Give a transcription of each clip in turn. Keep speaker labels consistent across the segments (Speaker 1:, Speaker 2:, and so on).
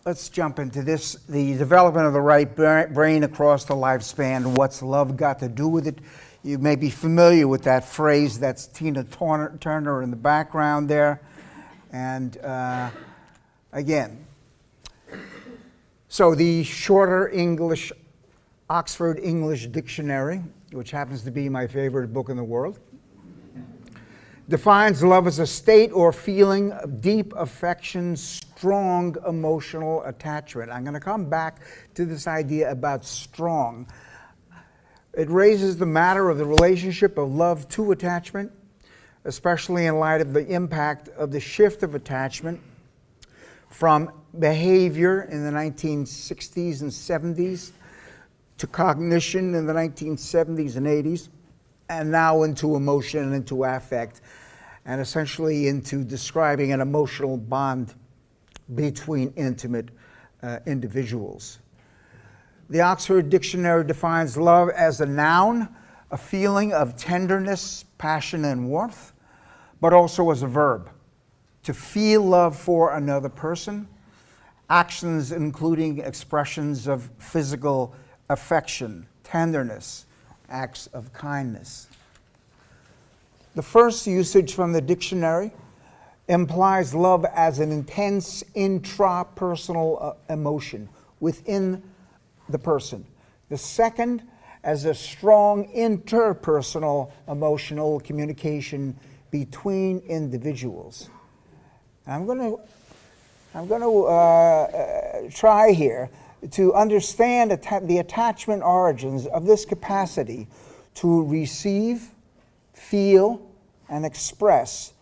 Speaker 1: let's jump into this. The development of the right brain across the lifespan. What's love got to do with it? You may be familiar with that phrase. That's Tina Turner in the background there. And again, so the shorter English, Oxford English Dictionary, which happens to be my favorite book in the world, defines love as a state or feeling of deep affection, strong emotional attachment. I'm going to come back to this idea about strong. It raises the matter of the relationship of love to attachment, especially in light of the impact of the shift of attachment from behavior in the 1960s and 70s to cognition in the 1970s and 80s, and now into emotion and into affect, and essentially into describing an emotional bond between intimate individuals. The Oxford Dictionary defines love as a noun, a feeling of tenderness, passion, and warmth, but also as a verb, to feel love for another person, actions including expressions of physical affection, tenderness, acts of kindness. The first usage from the dictionary implies love as an intense intrapersonal emotion within the person. The second, as a strong interpersonal emotional communication between individuals. I'm going to try here to understand the attachment origins of this capacity to receive, feel, and express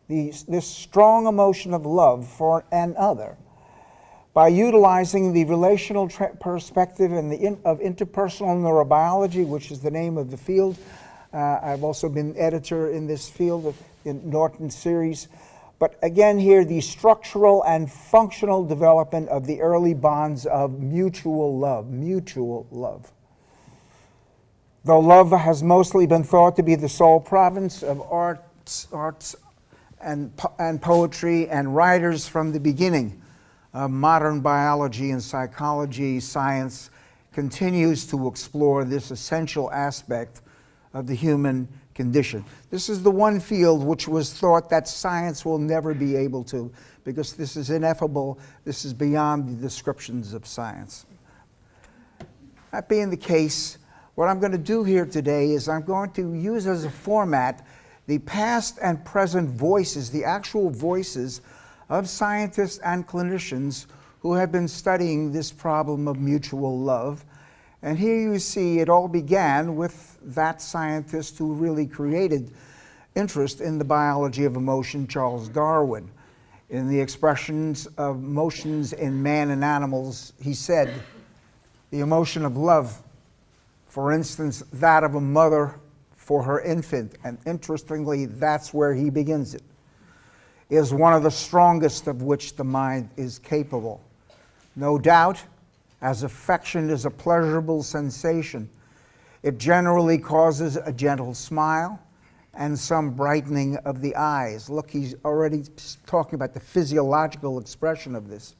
Speaker 1: this strong emotion of love for another by utilizing the relational perspective and of interpersonal neurobiology, which is the name of the field. I've also been editor in this field in Norton series. But again here, the structural and functional development of the early bonds of mutual love. Though love has mostly been thought to be the sole province of arts and poetry and writers from the beginning, modern biology and psychology science continues to explore this essential aspect of the human condition. This is the one field which was thought that science will never be able to, because this is ineffable, this is beyond the descriptions of science. That being the case, what I'm going to do here today is I'm going to use as a format the past and present voices, the actual voices of scientists and clinicians who have been studying this problem of mutual love. And here you see it all began with that scientist who really created interest in the biology of emotion, Charles Darwin. In the expressions of emotions in man and animals, he said, the emotion of love, for instance, that of a mother for her infant, and interestingly, that's where he begins it, is one of the strongest of which the mind is capable. No doubt, as affection is a pleasurable sensation, it generally causes a gentle smile and some brightening of the eyes. Look, he's already talking about the physiological expression of this.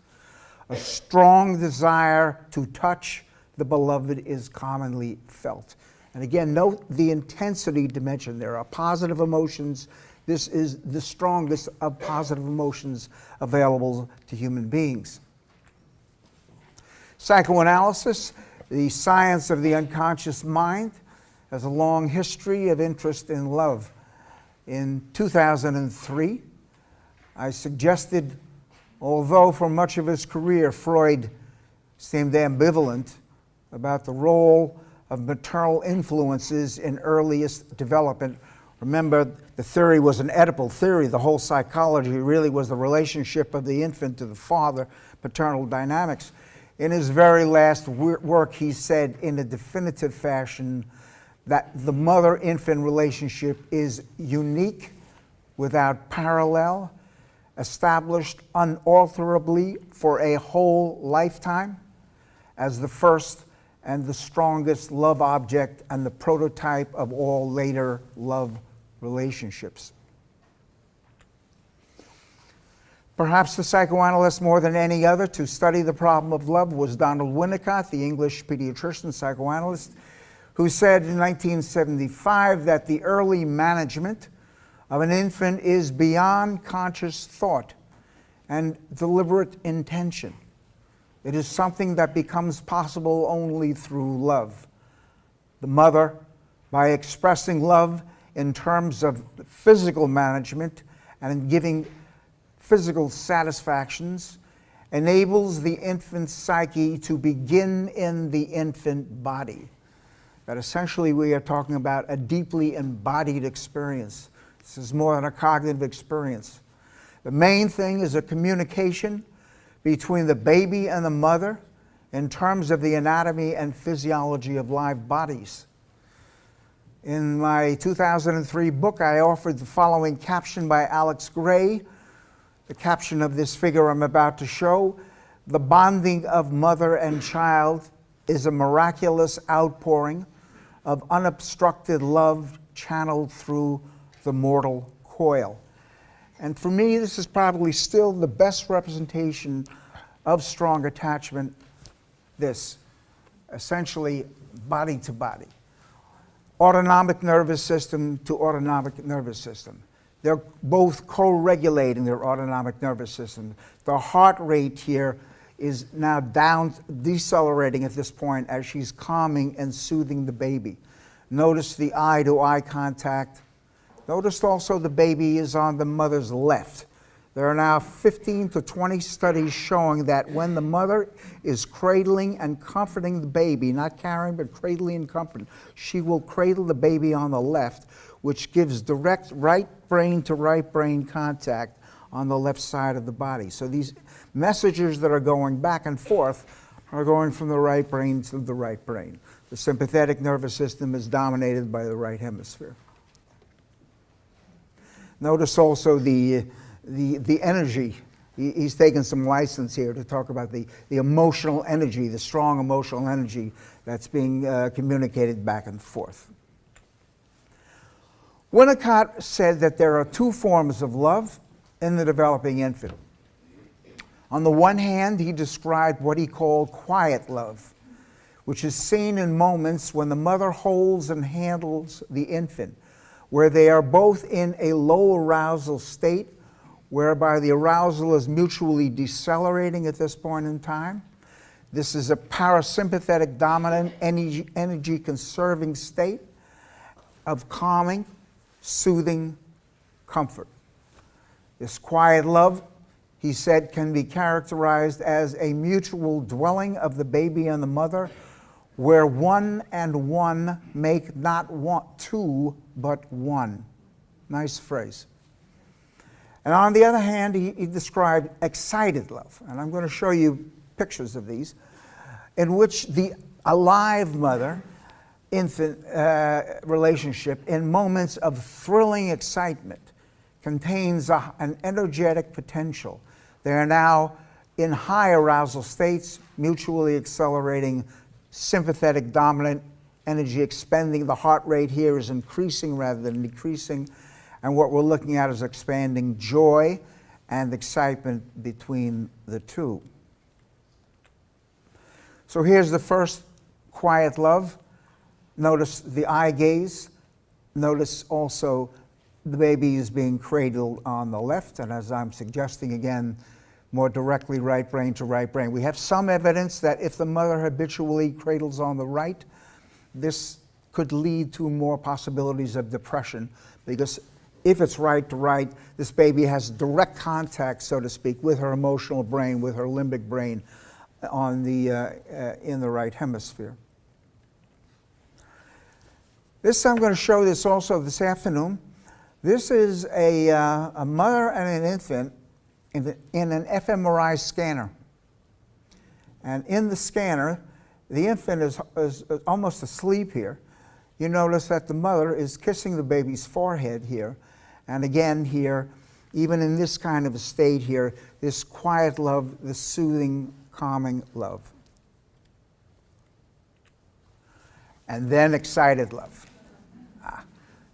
Speaker 1: A strong desire to touch the beloved is commonly felt. And again, note the intensity dimension. There are positive emotions. This is the strongest of positive emotions available to human beings. Psychoanalysis, the science of the unconscious mind, has a long history of interest in love. In 2003, I suggested, although for much of his career Freud seemed ambivalent about the role of maternal influences in earliest development. Remember, the theory was an Oedipal theory. The whole psychology really was the relationship of the infant to the father, paternal dynamics. In his very last work, he said in a definitive fashion that the mother-infant relationship is unique, without parallel, established unalterably for a whole lifetime, as the first and the strongest love object and the prototype of all later love relationships. Perhaps the psychoanalyst more than any other to study the problem of love was Donald Winnicott, the English pediatrician psychoanalyst, who said in 1975 that the early management of an infant is beyond conscious thought and deliberate intention. It is something that becomes possible only through love. The mother, by expressing love in terms of physical management and in giving physical satisfactions, enables the infant's psyche to begin in the infant body. That essentially we are talking about a deeply embodied experience. This is more than a cognitive experience. The main thing is a communication between the baby and the mother in terms of the anatomy and physiology of live bodies. In my 2003 book, I offered the following caption by Alex Gray. The caption of this figure I'm about to show: the bonding of mother and child is a miraculous outpouring of unobstructed love channeled through the mortal coil. And for me, this is probably still the best representation of strong attachment, this, essentially body to body. Autonomic nervous system to autonomic nervous system. They're both co-regulating their autonomic nervous system. The heart rate here is now decelerating at this point as she's calming and soothing the baby. Notice the eye-to-eye contact. Notice also the baby is on the mother's left. There are now 15 to 20 studies showing that when the mother is cradling and comforting the baby, not carrying, but cradling and comforting, she will cradle the baby on the left, which gives direct right brain to right brain contact on the left side of the body. So these messages that are going back and forth are going from the right brain to the right brain. The sympathetic nervous system is dominated by the right hemisphere. Notice also the energy. He's taken some license here to talk about the emotional energy, the strong emotional energy that's being communicated back and forth. Winnicott said that there are two forms of love in the developing infant. On the one hand, he described what he called quiet love, which is seen in moments when the mother holds and handles the infant, where they are both in a low arousal state, whereby the arousal is mutually decelerating at this point in time. This is a parasympathetic dominant energy conserving state of calming, soothing comfort. This quiet love, he said, can be characterized as a mutual dwelling of the baby and the mother, where one and one make not two, but one. Nice phrase. And on the other hand, he described excited love, and I'm going to show you pictures of these, in which the alive mother-infant relationship, in moments of thrilling excitement, contains an energetic potential. They are now in high arousal states, mutually accelerating, sympathetic dominant energy expending. The heart rate here is increasing rather than decreasing. And what we're looking at is expanding joy and excitement between the two. So here's the first quiet love. Notice the eye gaze. Notice also the baby is being cradled on the left, and as I'm suggesting again, more directly right brain to right brain. We have some evidence that if the mother habitually cradles on the right, this could lead to more possibilities of depression, because if it's right to right, this baby has direct contact, so to speak, with her emotional brain, with her limbic brain on in the right hemisphere. I'm going to show this also this afternoon. This is a mother and an infant in an Fmri scanner. And in the scanner, the infant is almost asleep here. You notice that the mother is kissing the baby's forehead here. And again here, even in this kind of a state here, this quiet love, this soothing, calming love. And then excited love.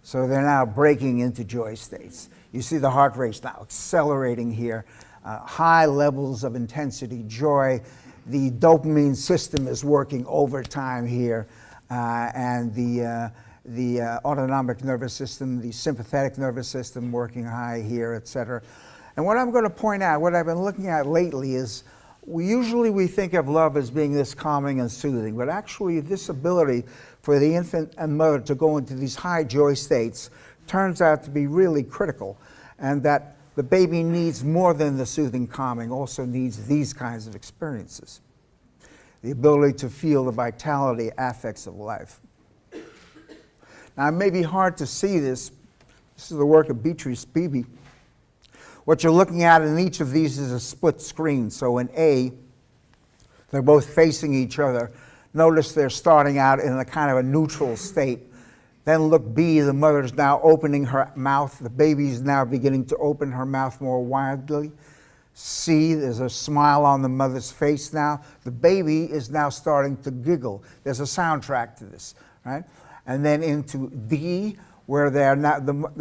Speaker 1: So they're now breaking into joy states. You see the heart rate's now accelerating here. high levels of intensity, joy. The dopamine system is working overtime here, and the autonomic nervous system, the sympathetic nervous system working high here, etc. And what I'm going to point out, what I've been looking at lately is, we think of love as being this calming and soothing, but actually this ability for the infant and mother to go into these high joy states turns out to be really critical, and that the baby needs more than the soothing calming, also needs these kinds of experiences. The ability to feel the vitality affects of life. Now, it may be hard to see this. This is the work of Beatrice Beebe. What you're looking at in each of these is a split screen. So in A, they're both facing each other. Notice they're starting out in a kind of a neutral state. Then look B, the mother's now opening her mouth. The baby's now beginning to open her mouth more widely. C, there's a smile on the mother's face now. The baby is now starting to giggle. There's a soundtrack to this, right? And then into D, where they're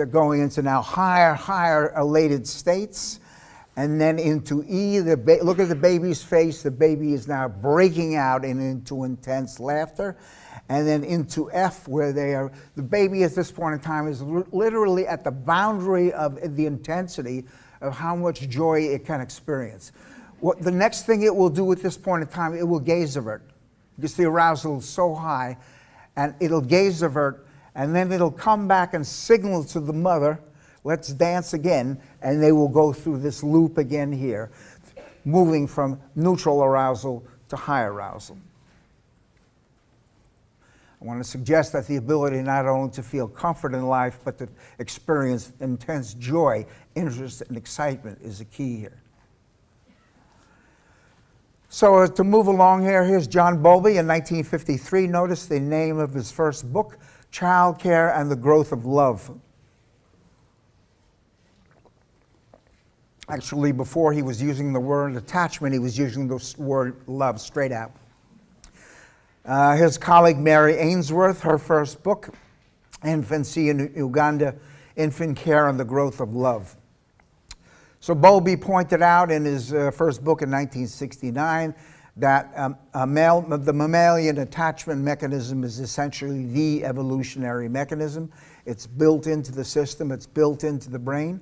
Speaker 1: going into now higher elated states. And then into E, look at the baby's face. The baby is now breaking out into intense laughter. And then into F, where the baby at this point in time is literally at the boundary of the intensity of how much joy it can experience. The next thing it will do at this point in time, it will gaze avert, because the arousal is so high, and it'll gaze avert, and then it'll come back and signal to the mother, let's dance again, and they will go through this loop again here, moving from neutral arousal to high arousal. I want to suggest that the ability not only to feel comfort in life, but to experience intense joy, interest, and excitement is a key here. So to move along here, here's John Bowlby in 1953. Notice the name of his first book, Child Care and the Growth of Love. Actually, before he was using the word attachment, he was using the word love straight out. His colleague Mary Ainsworth, her first book, Infancy in Uganda, Infant Care and the Growth of Love. So Bowlby pointed out in his first book in 1969 that the mammalian attachment mechanism is essentially the evolutionary mechanism. It's built into the system, it's built into the brain.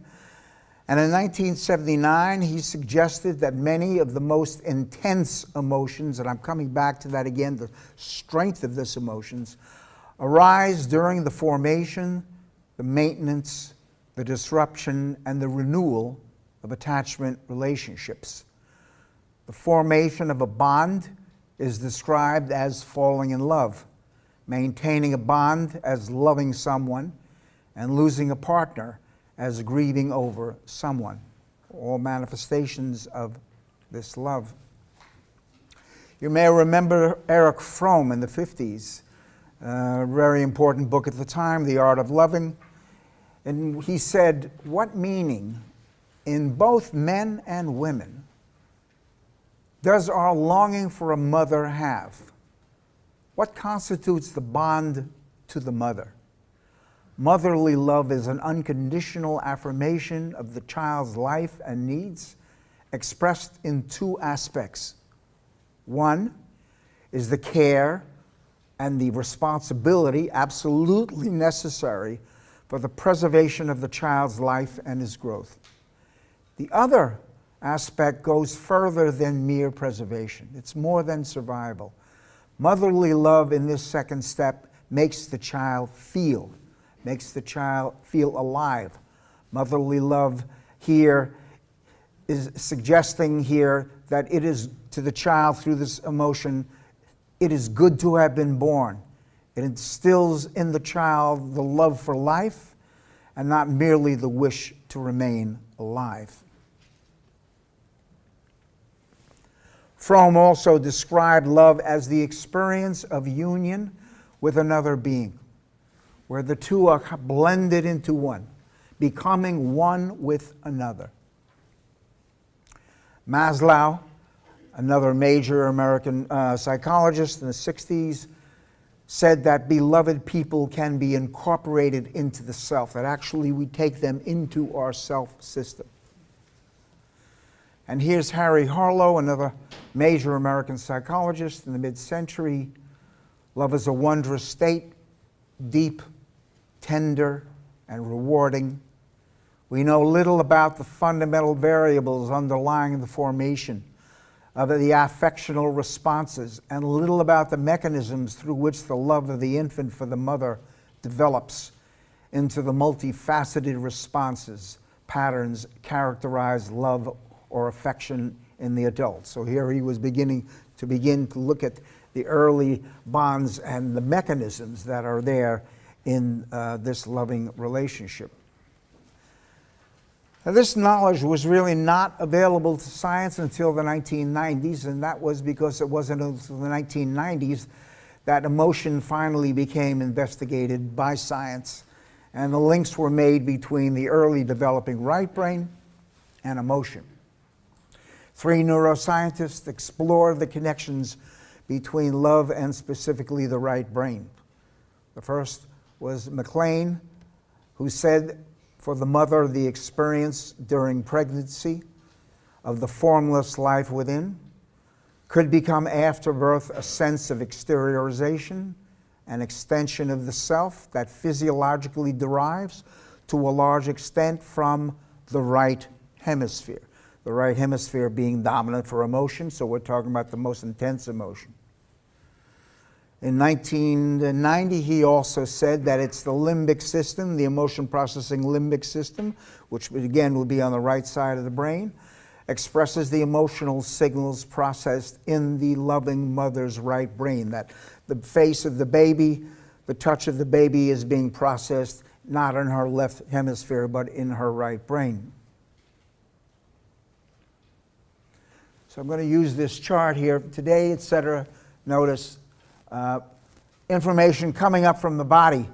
Speaker 1: And in 1979, he suggested that many of the most intense emotions, and I'm coming back to that again, the strength of this emotions, arise during the formation, the maintenance, the disruption, and the renewal of attachment relationships. The formation of a bond is described as falling in love, maintaining a bond as loving someone, and losing a partner as grieving over someone, all manifestations of this love. You may remember Erich Fromm in the 50s, a very important book at the time, The Art of Loving, and he said, what meaning in both men and women does our longing for a mother have? What constitutes the bond to the mother? Motherly love is an unconditional affirmation of the child's life and needs, expressed in two aspects. One is the care and the responsibility absolutely necessary for the preservation of the child's life and his growth. The other aspect goes further than mere preservation. It's more than survival. Motherly love in this second step makes the child feel alive. Motherly love here is suggesting here that it is to the child through this emotion, it is good to have been born. It instills in the child the love for life and not merely the wish to remain alive. Fromm also described love as the experience of union with another being, where the two are blended into one, becoming one with another. Maslow, another major American psychologist in the 60s, said that beloved people can be incorporated into the self, that actually we take them into our self system. And here's Harry Harlow, another major American psychologist in the mid-century. Love is a wondrous state, deep, tender, and rewarding. We know little about the fundamental variables underlying the formation of the affectional responses, and little about the mechanisms through which the love of the infant for the mother develops into the multifaceted responses, patterns characterize love or affection in the adult. So here he was begin to look at the early bonds and the mechanisms that are there in this loving relationship. Now, this knowledge was really not available to science until the 1990s, and that was because it wasn't until the 1990s that emotion finally became investigated by science, and the links were made between the early developing right brain and emotion. 3 neuroscientists explored the connections between love and specifically the right brain. The first was McLean, who said for the mother the experience during pregnancy of the formless life within could become after birth a sense of exteriorization, an extension of the self that physiologically derives to a large extent from the right hemisphere. The right hemisphere being dominant for emotion, so we're talking about the most intense emotion. In 1990, he also said that it's the limbic system, the emotion processing limbic system, which again would be on the right side of the brain, expresses the emotional signals processed in the loving mother's right brain. That the face of the baby, the touch of the baby is being processed not in her left hemisphere, but in her right brain. So I'm going to use this chart here today, etc. Notice information coming up from the body,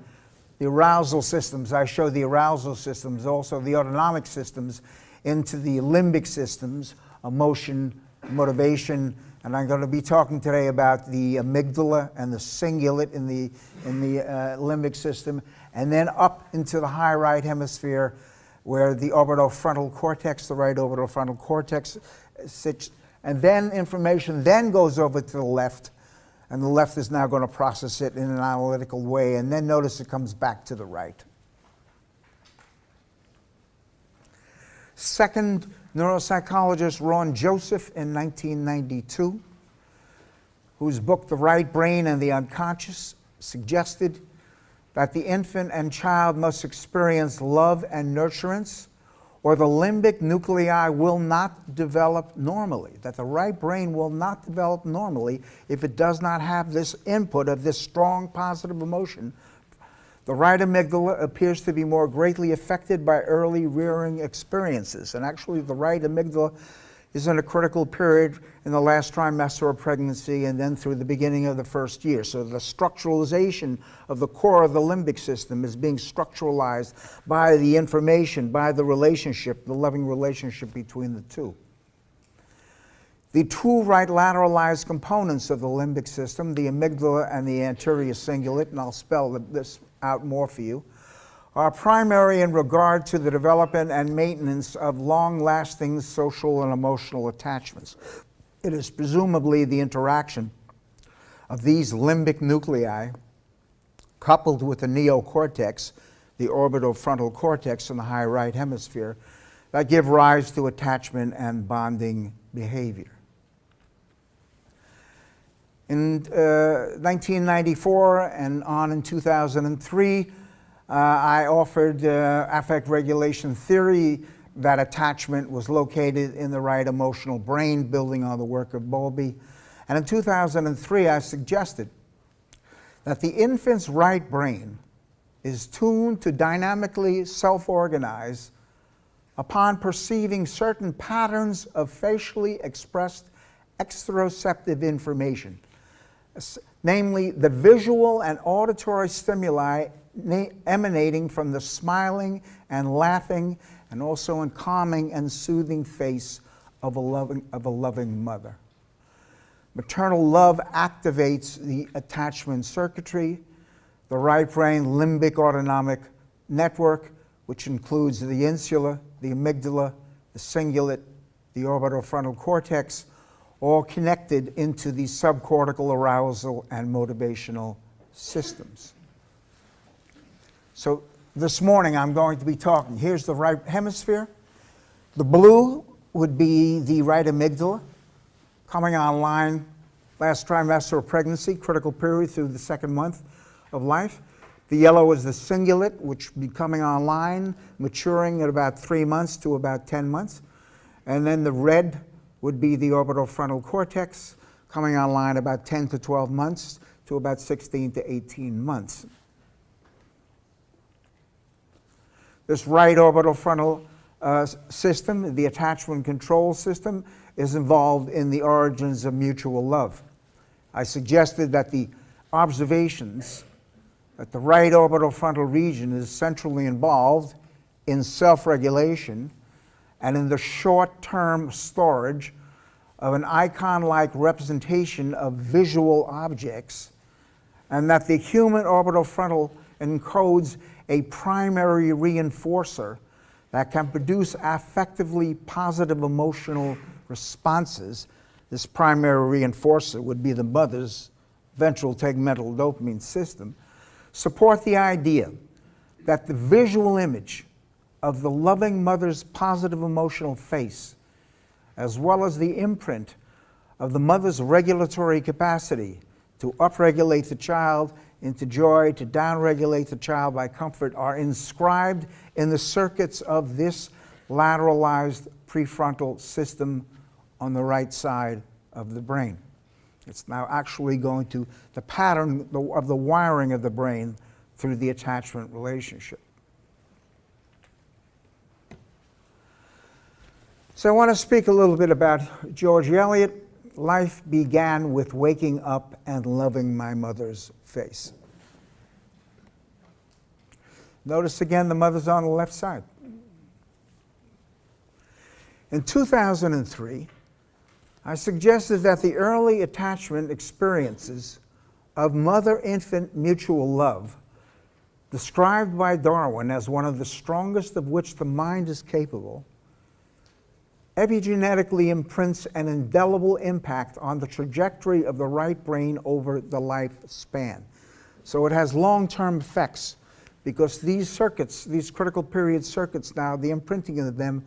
Speaker 1: the arousal systems. I show the arousal systems, also the autonomic systems, into the limbic systems, emotion, motivation, and I'm going to be talking today about the amygdala and the cingulate in the limbic system, and then up into the high right hemisphere, where the orbitofrontal cortex, the right orbitofrontal cortex sits, and then information then goes over to the left, and the left is now going to process it in an analytical way, and then notice it comes back to the right. Second neuropsychologist Ron Joseph in 1992, whose book The Right Brain and the Unconscious suggested that the infant and child must experience love and nurturance, or the limbic nuclei will not develop normally, that the right brain will not develop normally if it does not have this input of this strong positive emotion. The right amygdala appears to be more greatly affected by early rearing experiences, and actually the right amygdala is in a critical period in the last trimester of pregnancy and then through the beginning of the first year. So the structuralization of the core of the limbic system is being structuralized by the information, by the relationship, the loving relationship between the two. The 2 right lateralized components of the limbic system, the amygdala and the anterior cingulate, and I'll spell this out more for you, are primary in regard to the development and maintenance of long-lasting social and emotional attachments. It is presumably the interaction of these limbic nuclei coupled with the neocortex, the orbitofrontal cortex in the high right hemisphere, that give rise to attachment and bonding behavior. In 1994 and on in 2003, I offered affect regulation theory that attachment was located in the right emotional brain, building on the work of Bowlby. And in 2003, I suggested that the infant's right brain is tuned to dynamically self-organize upon perceiving certain patterns of facially expressed exteroceptive information, namely the visual and auditory stimuli emanating from the smiling and laughing and also in calming and soothing face of a loving mother. Maternal love activates the attachment circuitry, the right brain limbic autonomic network, which includes the insula, the amygdala, the cingulate, the orbitofrontal cortex, all connected into the subcortical arousal and motivational systems. So this morning I'm going to be talking, here's the right hemisphere. The blue would be the right amygdala, coming online last trimester of pregnancy, critical period through the second month of life. The yellow is the cingulate, which will be coming online, maturing at about 3 months to about 10 months. And then the red would be the orbitofrontal cortex, coming online about 10 to 12 months to about 16 to 18 months. This right orbitofrontal system, the attachment control system, is involved in the origins of mutual love. I suggested that the observations that the right orbitofrontal region is centrally involved in self-regulation and in the short-term storage of an icon-like representation of visual objects, and that the human orbitofrontal encodes a primary reinforcer that can produce affectively positive emotional responses. This primary reinforcer would be the mother's ventral tegmental dopamine system. Support the idea that the visual image of the loving mother's positive emotional face, as well as the imprint of the mother's regulatory capacity to upregulate the child into joy, to downregulate the child by comfort, are inscribed in the circuits of this lateralized prefrontal system on the right side of the brain. It's now actually going to the pattern of the wiring of the brain through the attachment relationship. So I want to speak a little bit about George Eliot. Life began with waking up and loving my mother's face. Notice again the mother's on the left side. In 2003, I suggested that the early attachment experiences of mother-infant mutual love, described by Darwin as one of the strongest of which the mind is capable, epigenetically imprints an indelible impact on the trajectory of the right brain over the lifespan. So it has long-term effects because these circuits, these critical period circuits now, the imprinting of them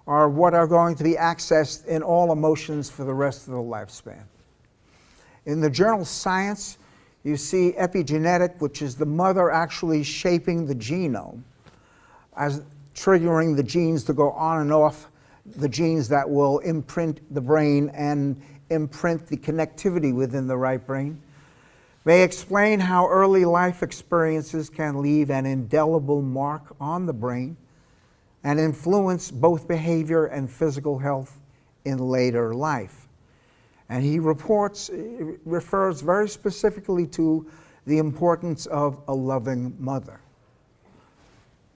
Speaker 1: are what are going to be accessed in all emotions for the rest of the lifespan. In the journal Science, you see epigenetic, which is the mother actually shaping the genome, as triggering the genes to go on and off, the genes that will imprint the brain and imprint the connectivity within the right brain. They explain how early life experiences can leave an indelible mark on the brain and influence both behavior and physical health in later life. And he refers very specifically to the importance of a loving mother,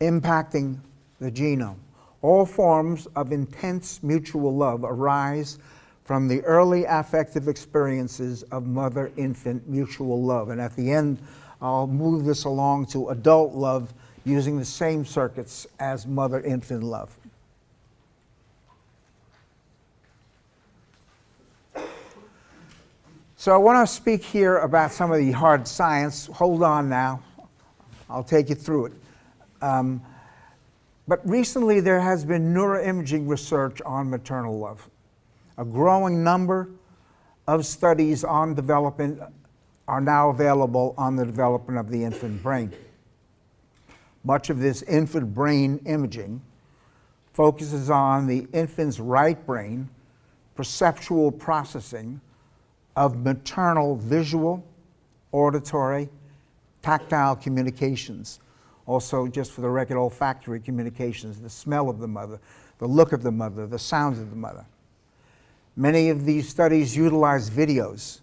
Speaker 1: impacting the genome. All forms of intense mutual love arise from the early affective experiences of mother-infant mutual love. And at the end, I'll move this along to adult love using the same circuits as mother-infant love. So I want to speak here about some of the hard science. Hold on now. I'll take you through it. But recently there has been neuroimaging research on maternal love. A growing number of studies on development are now available on the development of the infant brain. Much of this infant brain imaging focuses on the infant's right brain perceptual processing of maternal visual, auditory, tactile communications. Also, just for the record, olfactory communications, the smell of the mother, the look of the mother, the sounds of the mother. Many of these studies utilize videos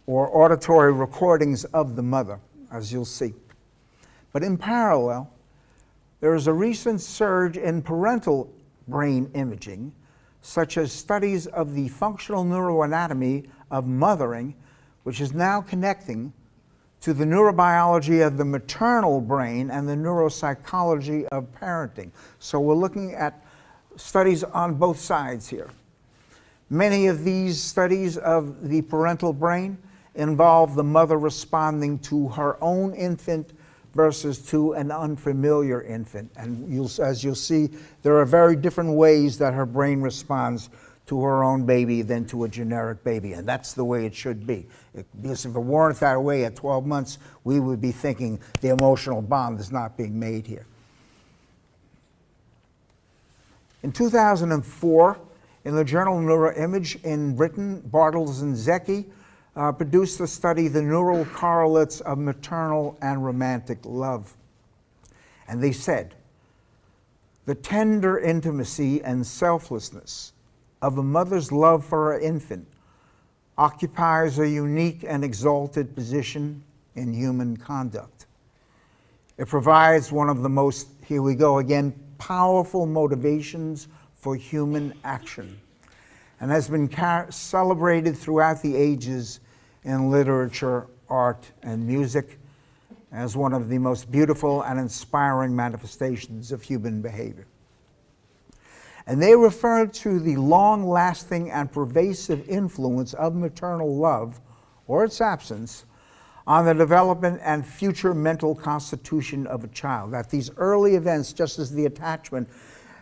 Speaker 1: or auditory recordings of the mother, as you'll see. But in parallel, there is a recent surge in parental brain imaging, such as studies of the functional neuroanatomy of mothering, which is now connecting to the neurobiology of the maternal brain and the neuropsychology of parenting. So we're looking at studies on both sides here. Many of these studies of the parental brain involve the mother responding to her own infant versus to an unfamiliar infant. And as you'll see, there are very different ways that her brain responds to her own baby than to a generic baby. And that's the way it should be. Because if it weren't that way at 12 months, we would be thinking the emotional bond is not being made here. In 2004, in the journal Neuroimage in Britain, Bartels and Zecchi produced the study, The Neural Correlates of Maternal and Romantic Love. And they said, the tender intimacy and selflessness of a mother's love for her infant occupies a unique and exalted position in human conduct. It provides one of the most, here we go again, powerful motivations for human action, and has been celebrated throughout the ages in literature, art, and music as one of the most beautiful and inspiring manifestations of human behavior. And they refer to the long-lasting and pervasive influence of maternal love, or its absence, on the development and future mental constitution of a child. That these early events, just as the attachment,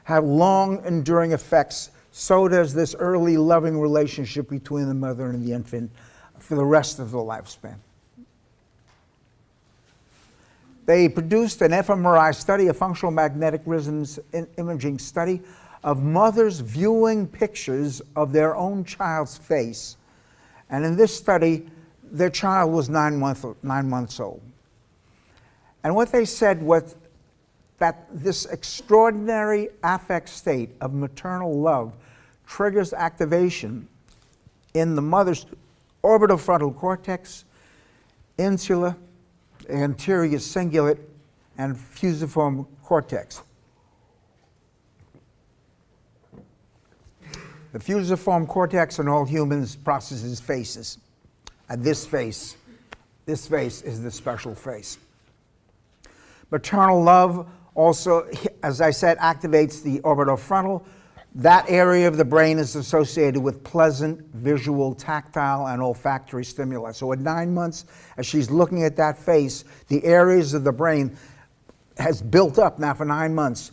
Speaker 1: have long enduring effects, so does this early loving relationship between the mother and the infant for the rest of the lifespan. They produced an fMRI study, a functional magnetic resonance imaging study, of mothers viewing pictures of their own child's face. And in this study, their child was 9 months old. And what they said was that this extraordinary affect state of maternal love triggers activation in the mother's orbitofrontal cortex, insula, anterior cingulate, and fusiform cortex. The fusiform cortex in all humans processes faces. And this face is the special face. Maternal love also, as I said, activates the orbitofrontal. That area of the brain is associated with pleasant visual, tactile, and olfactory stimuli. So at 9 months, as she's looking at that face, the areas of the brain has built up now for 9 months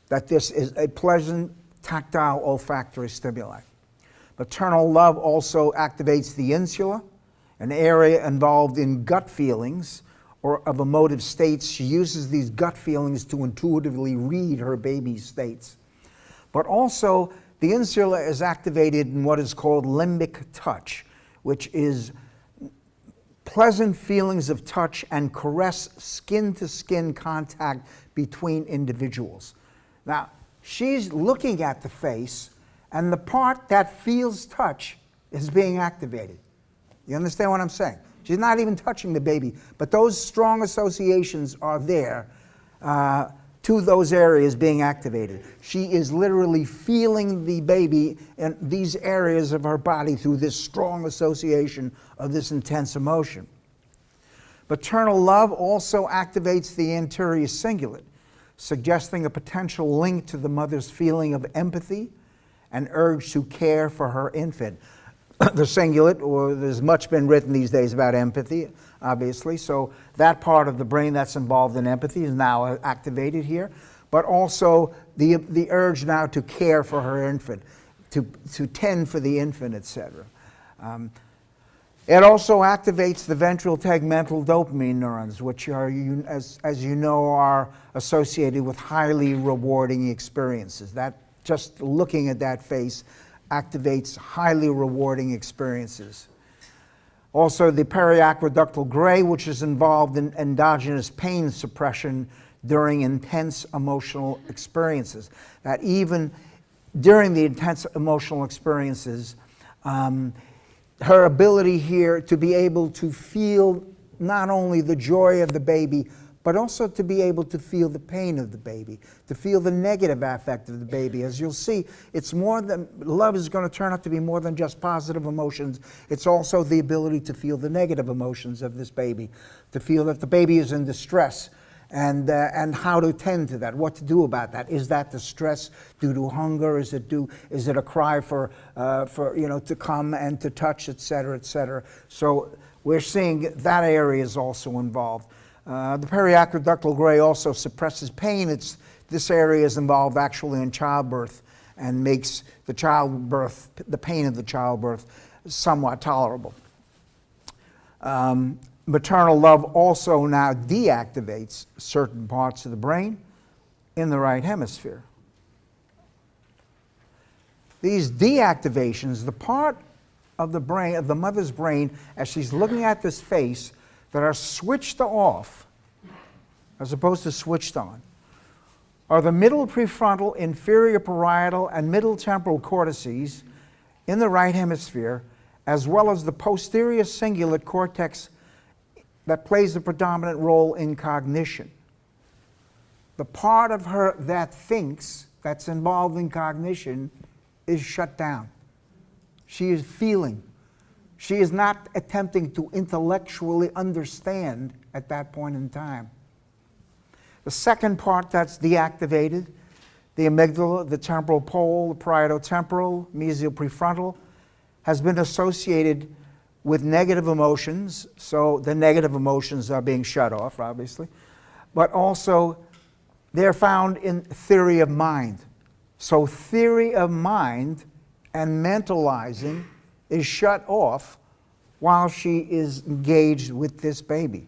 Speaker 1: that this is a pleasant, tactile, olfactory stimuli. Maternal love also activates the insula, an area involved in gut feelings or of emotive states. She uses these gut feelings to intuitively read her baby's states. But also, the insula is activated in what is called limbic touch, which is pleasant feelings of touch and caress, skin-to-skin contact between individuals. Now, she's looking at the face, and the part that feels touch is being activated. You understand what I'm saying? She's not even touching the baby, but those strong associations are there to those areas being activated. She is literally feeling the baby in these areas of her body through this strong association of this intense emotion. Maternal love also activates the anterior cingulate, suggesting a potential link to the mother's feeling of empathy and urge to care for her infant. The cingulate, or there's much been written these days about empathy, obviously, so that part of the brain that's involved in empathy is now activated here, but also the urge now to care for her infant, to tend for the infant, etc. It also activates the ventral tegmental dopamine neurons, which are, as you know, are associated with highly rewarding experiences. That, just looking at that face, activates highly rewarding experiences. Also, the periaqueductal gray, which is involved in endogenous pain suppression during intense emotional experiences. That even during the intense emotional experiences, her ability here to be able to feel not only the joy of the baby, but also to be able to feel the pain of the baby, to feel the negative affect of the baby. As you'll see, it's more than, love is going to turn out to be more than just positive emotions. It's also the ability to feel the negative emotions of this baby, to feel that the baby is in distress, and how to tend to that, what to do about that. Is that distress due to hunger? Is it a cry for to come and to touch, etc., etc.? So we're seeing that area is also involved. The periaqueductal gray also suppresses pain. This area is involved actually in childbirth and makes the pain of the childbirth somewhat tolerable. Maternal love also now deactivates certain parts of the brain in the right hemisphere. These deactivations, the part of the brain, of the mother's brain, as she's looking at this face, that are switched off, as opposed to switched on, are the middle prefrontal, inferior parietal, and middle temporal cortices in the right hemisphere, as well as the posterior cingulate cortex that plays a predominant role in cognition. The part of her that thinks, that's involved in cognition, is shut down. She is feeling. She is not attempting to intellectually understand at that point in time. The second part that's deactivated, the amygdala, the temporal pole, the parieto-temporal, mesial prefrontal, has been associated with negative emotions, so the negative emotions are being shut off, obviously, but also they're found in theory of mind. So theory of mind and mentalizing is shut off while she is engaged with this baby.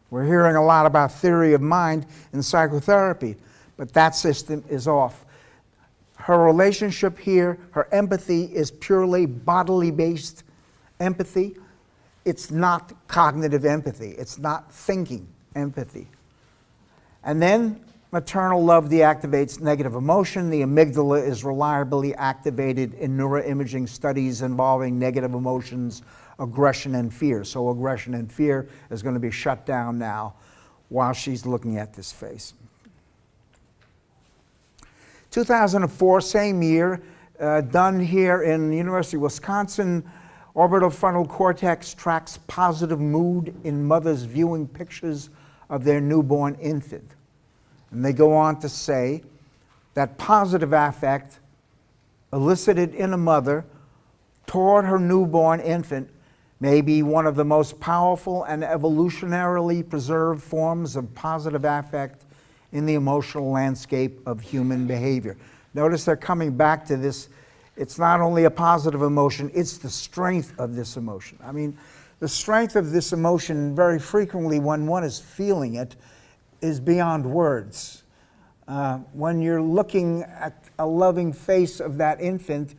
Speaker 1: We're hearing a lot about theory of mind in psychotherapy, but that system is off. Her relationship here, her empathy is purely bodily-based empathy. It's not cognitive empathy. It's not thinking empathy. And then maternal love deactivates negative emotion. The amygdala is reliably activated in neuroimaging studies involving negative emotions, aggression and fear. So aggression and fear is going to be shut down now while she's looking at this face. 2004, same year, done here in the University of Wisconsin. Orbitofrontal cortex tracks positive mood in mothers viewing pictures of their newborn infant. And they go on to say that positive affect elicited in a mother toward her newborn infant may be one of the most powerful and evolutionarily preserved forms of positive affect in the emotional landscape of human behavior. Notice they're coming back to this. It's not only a positive emotion, it's the strength of this emotion. I mean, the strength of this emotion, very frequently when one is feeling it, is beyond words. When you're looking at a loving face of that infant,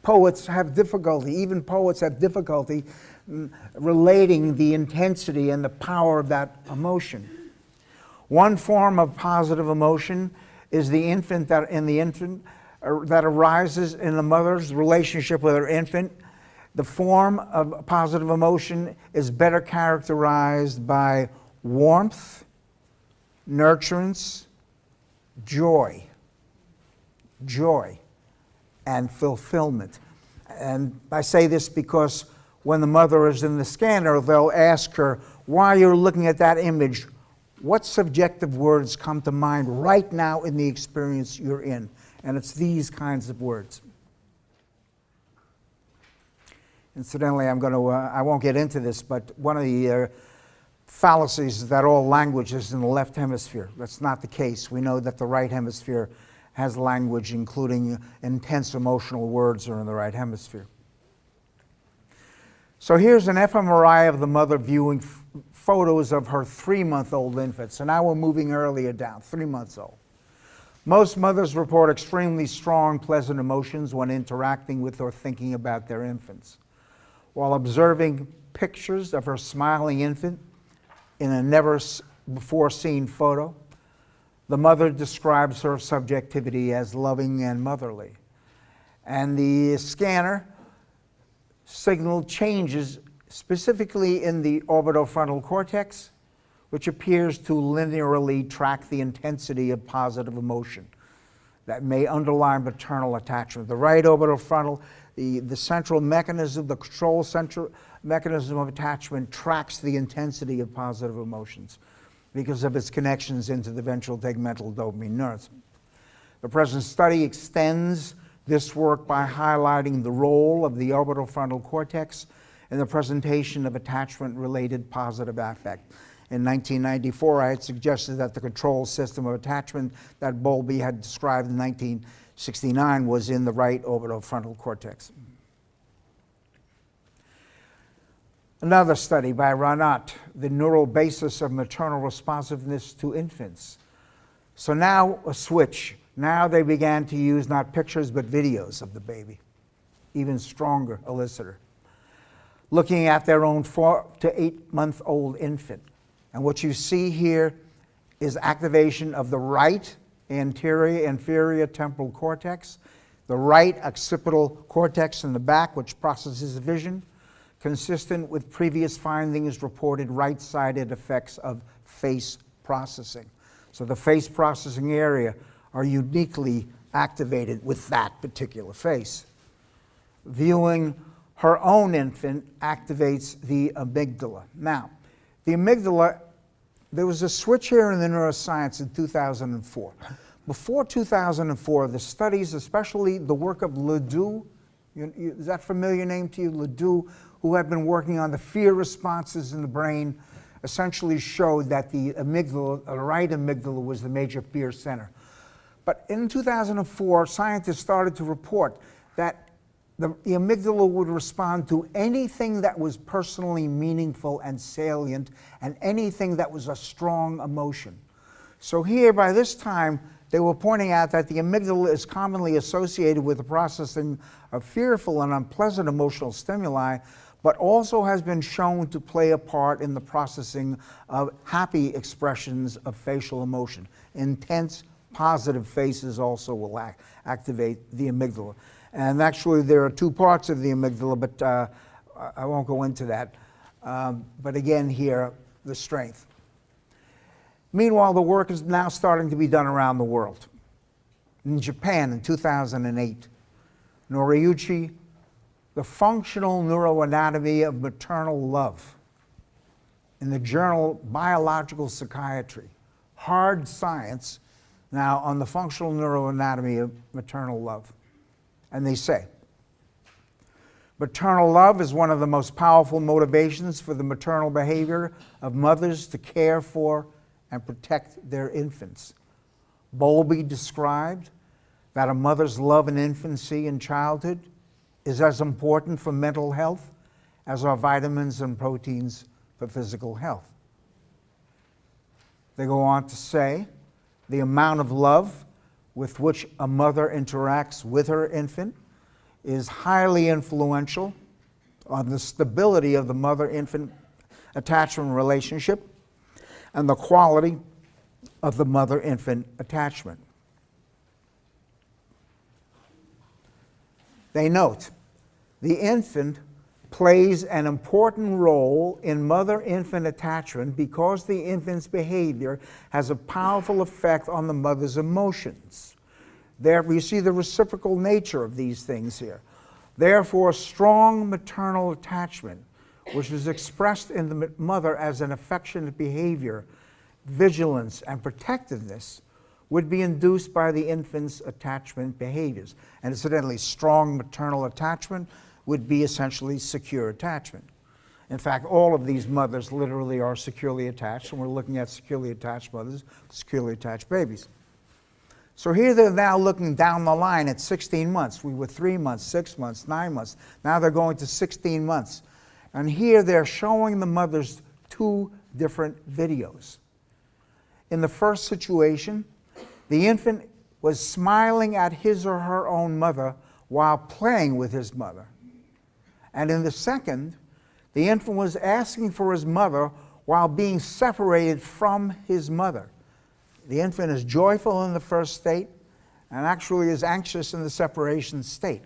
Speaker 1: poets have difficulty, even poets have difficulty relating the intensity and the power of that emotion. One form of positive emotion is the infant that arises in the mother's relationship with her infant. The form of positive emotion is better characterized by warmth, nurturance, joy, and fulfillment. And I say this because when the mother is in the scanner, they'll ask her, while you're looking at that image, what subjective words come to mind right now in the experience you're in? And it's these kinds of words. Incidentally, I won't get into this, but one of the fallacies is that all language is in the left hemisphere. That's not the case. We know that the right hemisphere has language, including intense emotional words are in the right hemisphere. So here's an fMRI of the mother viewing photos of her 3-month-old infant. So now we're moving earlier down, 3 months old. Most mothers report extremely strong, pleasant emotions when interacting with or thinking about their infants. While observing pictures of her smiling infant in a never-before-seen photo, the mother describes her subjectivity as loving and motherly. And the scanner signal changes specifically in the orbitofrontal cortex, which appears to linearly track the intensity of positive emotion. that may underlie maternal attachment. The right orbital frontal, the central mechanism, the control central mechanism of attachment tracks the intensity of positive emotions because of its connections into the ventral tegmental dopamine neurons. The present study extends this work by highlighting the role of the orbital frontal cortex in the presentation of attachment-related positive affect. In 1994, I had suggested that the control system of attachment that Bowlby had described in 1969 was in the right orbital frontal cortex. Another study by Ranat, the neural basis of maternal responsiveness to infants. So now a switch. Now they began to use not pictures but videos of the baby, even stronger elicitor, looking at their own 4 to 8 month old infant. And what you see here is activation of the right anterior inferior temporal cortex, the right occipital cortex in the back, which processes vision, consistent with previous findings reported right-sided effects of face processing. So the face processing area are uniquely activated with that particular face. Viewing her own infant activates the amygdala. Now, the amygdala, there was a switch here in the neuroscience in 2004. Before 2004, the studies, especially the work of Ledoux, is that a familiar name to you? Ledoux, who had been working on the fear responses in the brain, essentially showed that the amygdala, the right amygdala, was the major fear center. But in 2004, scientists started to report that the amygdala would respond to anything that was personally meaningful and salient, and anything that was a strong emotion. So here, by this time, they were pointing out that the amygdala is commonly associated with the processing of fearful and unpleasant emotional stimuli, but also has been shown to play a part in the processing of happy expressions of facial emotion. Intense, positive faces also will activate the amygdala. And actually, there are 2 parts of the amygdala, but I won't go into that. But again, here, the strength. Meanwhile, the work is now starting to be done around the world. In Japan, in 2008, Noriyuchi, the functional neuroanatomy of maternal love, in the journal Biological Psychiatry, hard science now on the functional neuroanatomy of maternal love. And they say, maternal love is one of the most powerful motivations for the maternal behavior of mothers to care for and protect their infants. Bowlby described that a mother's love in infancy and childhood is as important for mental health as are vitamins and proteins for physical health. They go on to say, the amount of love with which a mother interacts with her infant is highly influential on the stability of the mother-infant attachment relationship and the quality of the mother-infant attachment. They note, the infant plays an important role in mother-infant attachment because the infant's behavior has a powerful effect on the mother's emotions. Therefore, you see the reciprocal nature of these things here. Therefore, strong maternal attachment, which is expressed in the mother as an affectionate behavior, vigilance, and protectiveness, would be induced by the infant's attachment behaviors. And incidentally, strong maternal attachment would be essentially secure attachment. In fact, all of these mothers literally are securely attached, and we're looking at securely attached mothers, securely attached babies. So here they're now looking down the line at 16 months. We were 3 months, 6 months, 9 months. Now they're going to 16 months. And here they're showing the mothers 2 different videos. In the first situation, the infant was smiling at his or her own mother while playing with his mother. And in the second, the infant was asking for his mother while being separated from his mother. The infant is joyful in the first state and actually is anxious in the separation state.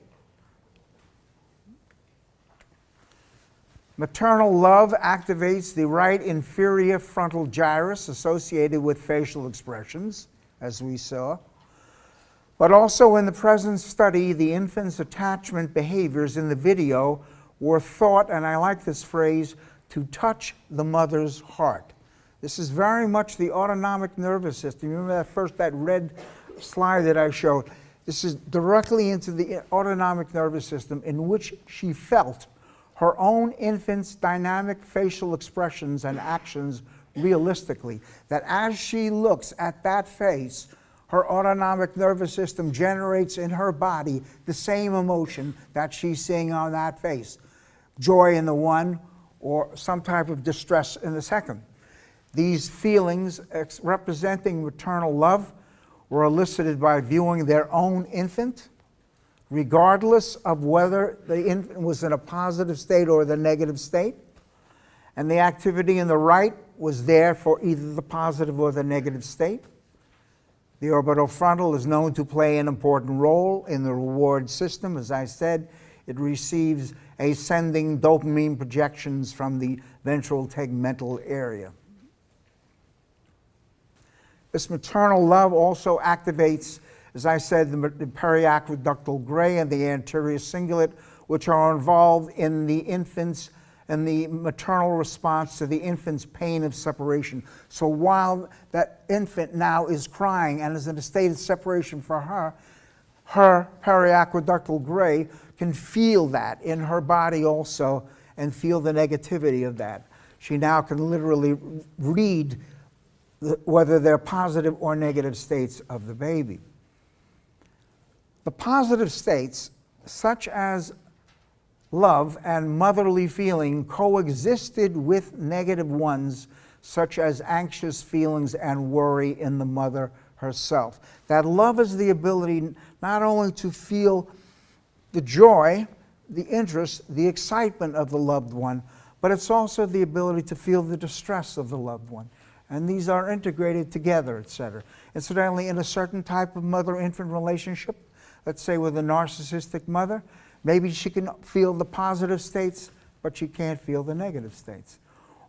Speaker 1: Maternal love activates the right inferior frontal gyrus associated with facial expressions, as we saw. But also in the present study, the infant's attachment behaviors in the video were thought, and I like this phrase, to touch the mother's heart. This is very much the autonomic nervous system. You remember that red slide that I showed? This is directly into the autonomic nervous system in which she felt her own infant's dynamic facial expressions and actions realistically. That as she looks at that face, her autonomic nervous system generates in her body the same emotion that she's seeing on that face. Joy in the one, or some type of distress in the second. These feelings representing maternal love were elicited by viewing their own infant, regardless of whether the infant was in a positive state or the negative state. And the activity in the right was there for either the positive or the negative state. The orbital frontal is known to play an important role in the reward system. As I said, it receives ascending dopamine projections from the ventral tegmental area. This maternal love also activates, as I said, the periaqueductal gray and the anterior cingulate, which are involved in the infant's and the maternal response to the infant's pain of separation. So while that infant now is crying and is in a state of separation for her, her periaqueductal gray can feel that in her body also and feel the negativity of that. She now can literally read whether they're positive or negative states of the baby. The positive states, such as love and motherly feeling, coexisted with negative ones, such as anxious feelings and worry in the mother herself. That love is the ability not only to feel the joy, the interest, the excitement of the loved one, but it's also the ability to feel the distress of the loved one. And these are integrated together, etc. Incidentally, in a certain type of mother-infant relationship, let's say with a narcissistic mother, maybe she can feel the positive states, but she can't feel the negative states.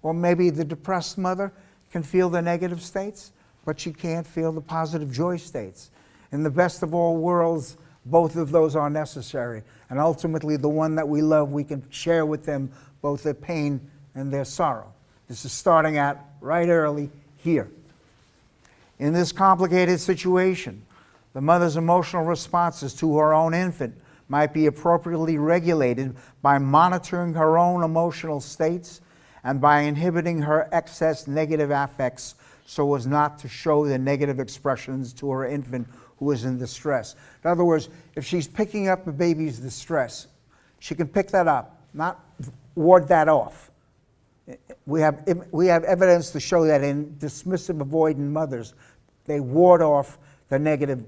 Speaker 1: Or maybe the depressed mother can feel the negative states, but she can't feel the positive joy states. In the best of all worlds, both of those are necessary. And ultimately, the one that we love, we can share with them both their pain and their sorrow. This is starting out right early here. In this complicated situation, the mother's emotional responses to her own infant might be appropriately regulated by monitoring her own emotional states and by inhibiting her excess negative affects so as not to show the negative expressions to her infant who is in distress. In other words, if she's picking up the baby's distress, she can pick that up, not ward that off. We have evidence to show that in dismissive avoidant mothers, they ward off the negative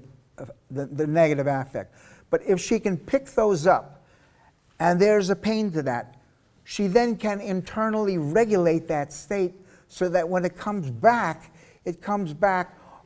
Speaker 1: affect. But if she can pick those up, and there's a pain to that, she then can internally regulate that state so that when it comes back,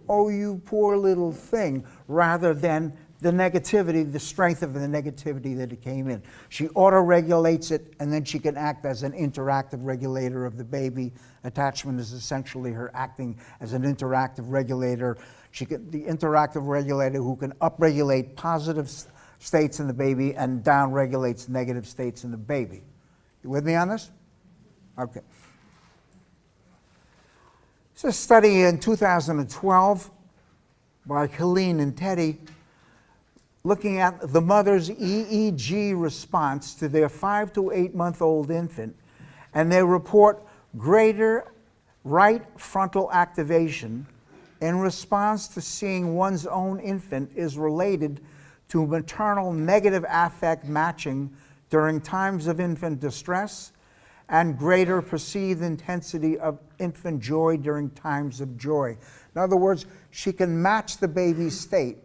Speaker 1: oh, you poor little thing, rather than the negativity, the strength of the negativity that it came in. She auto-regulates it, and then she can act as an interactive regulator of the baby. Attachment is essentially her acting as an interactive regulator. The interactive regulator who can upregulate positive states in the baby and downregulates negative states in the baby. You with me on this? Okay. It's a study in 2012 by Colleen and Teddy looking at the mother's EEG response to their 5 to 8 month old infant, and they report greater right frontal activation in response to seeing one's own infant is related to maternal negative affect matching during times of infant distress and greater perceived intensity of infant joy during times of joy. In other words, she can match the baby's state,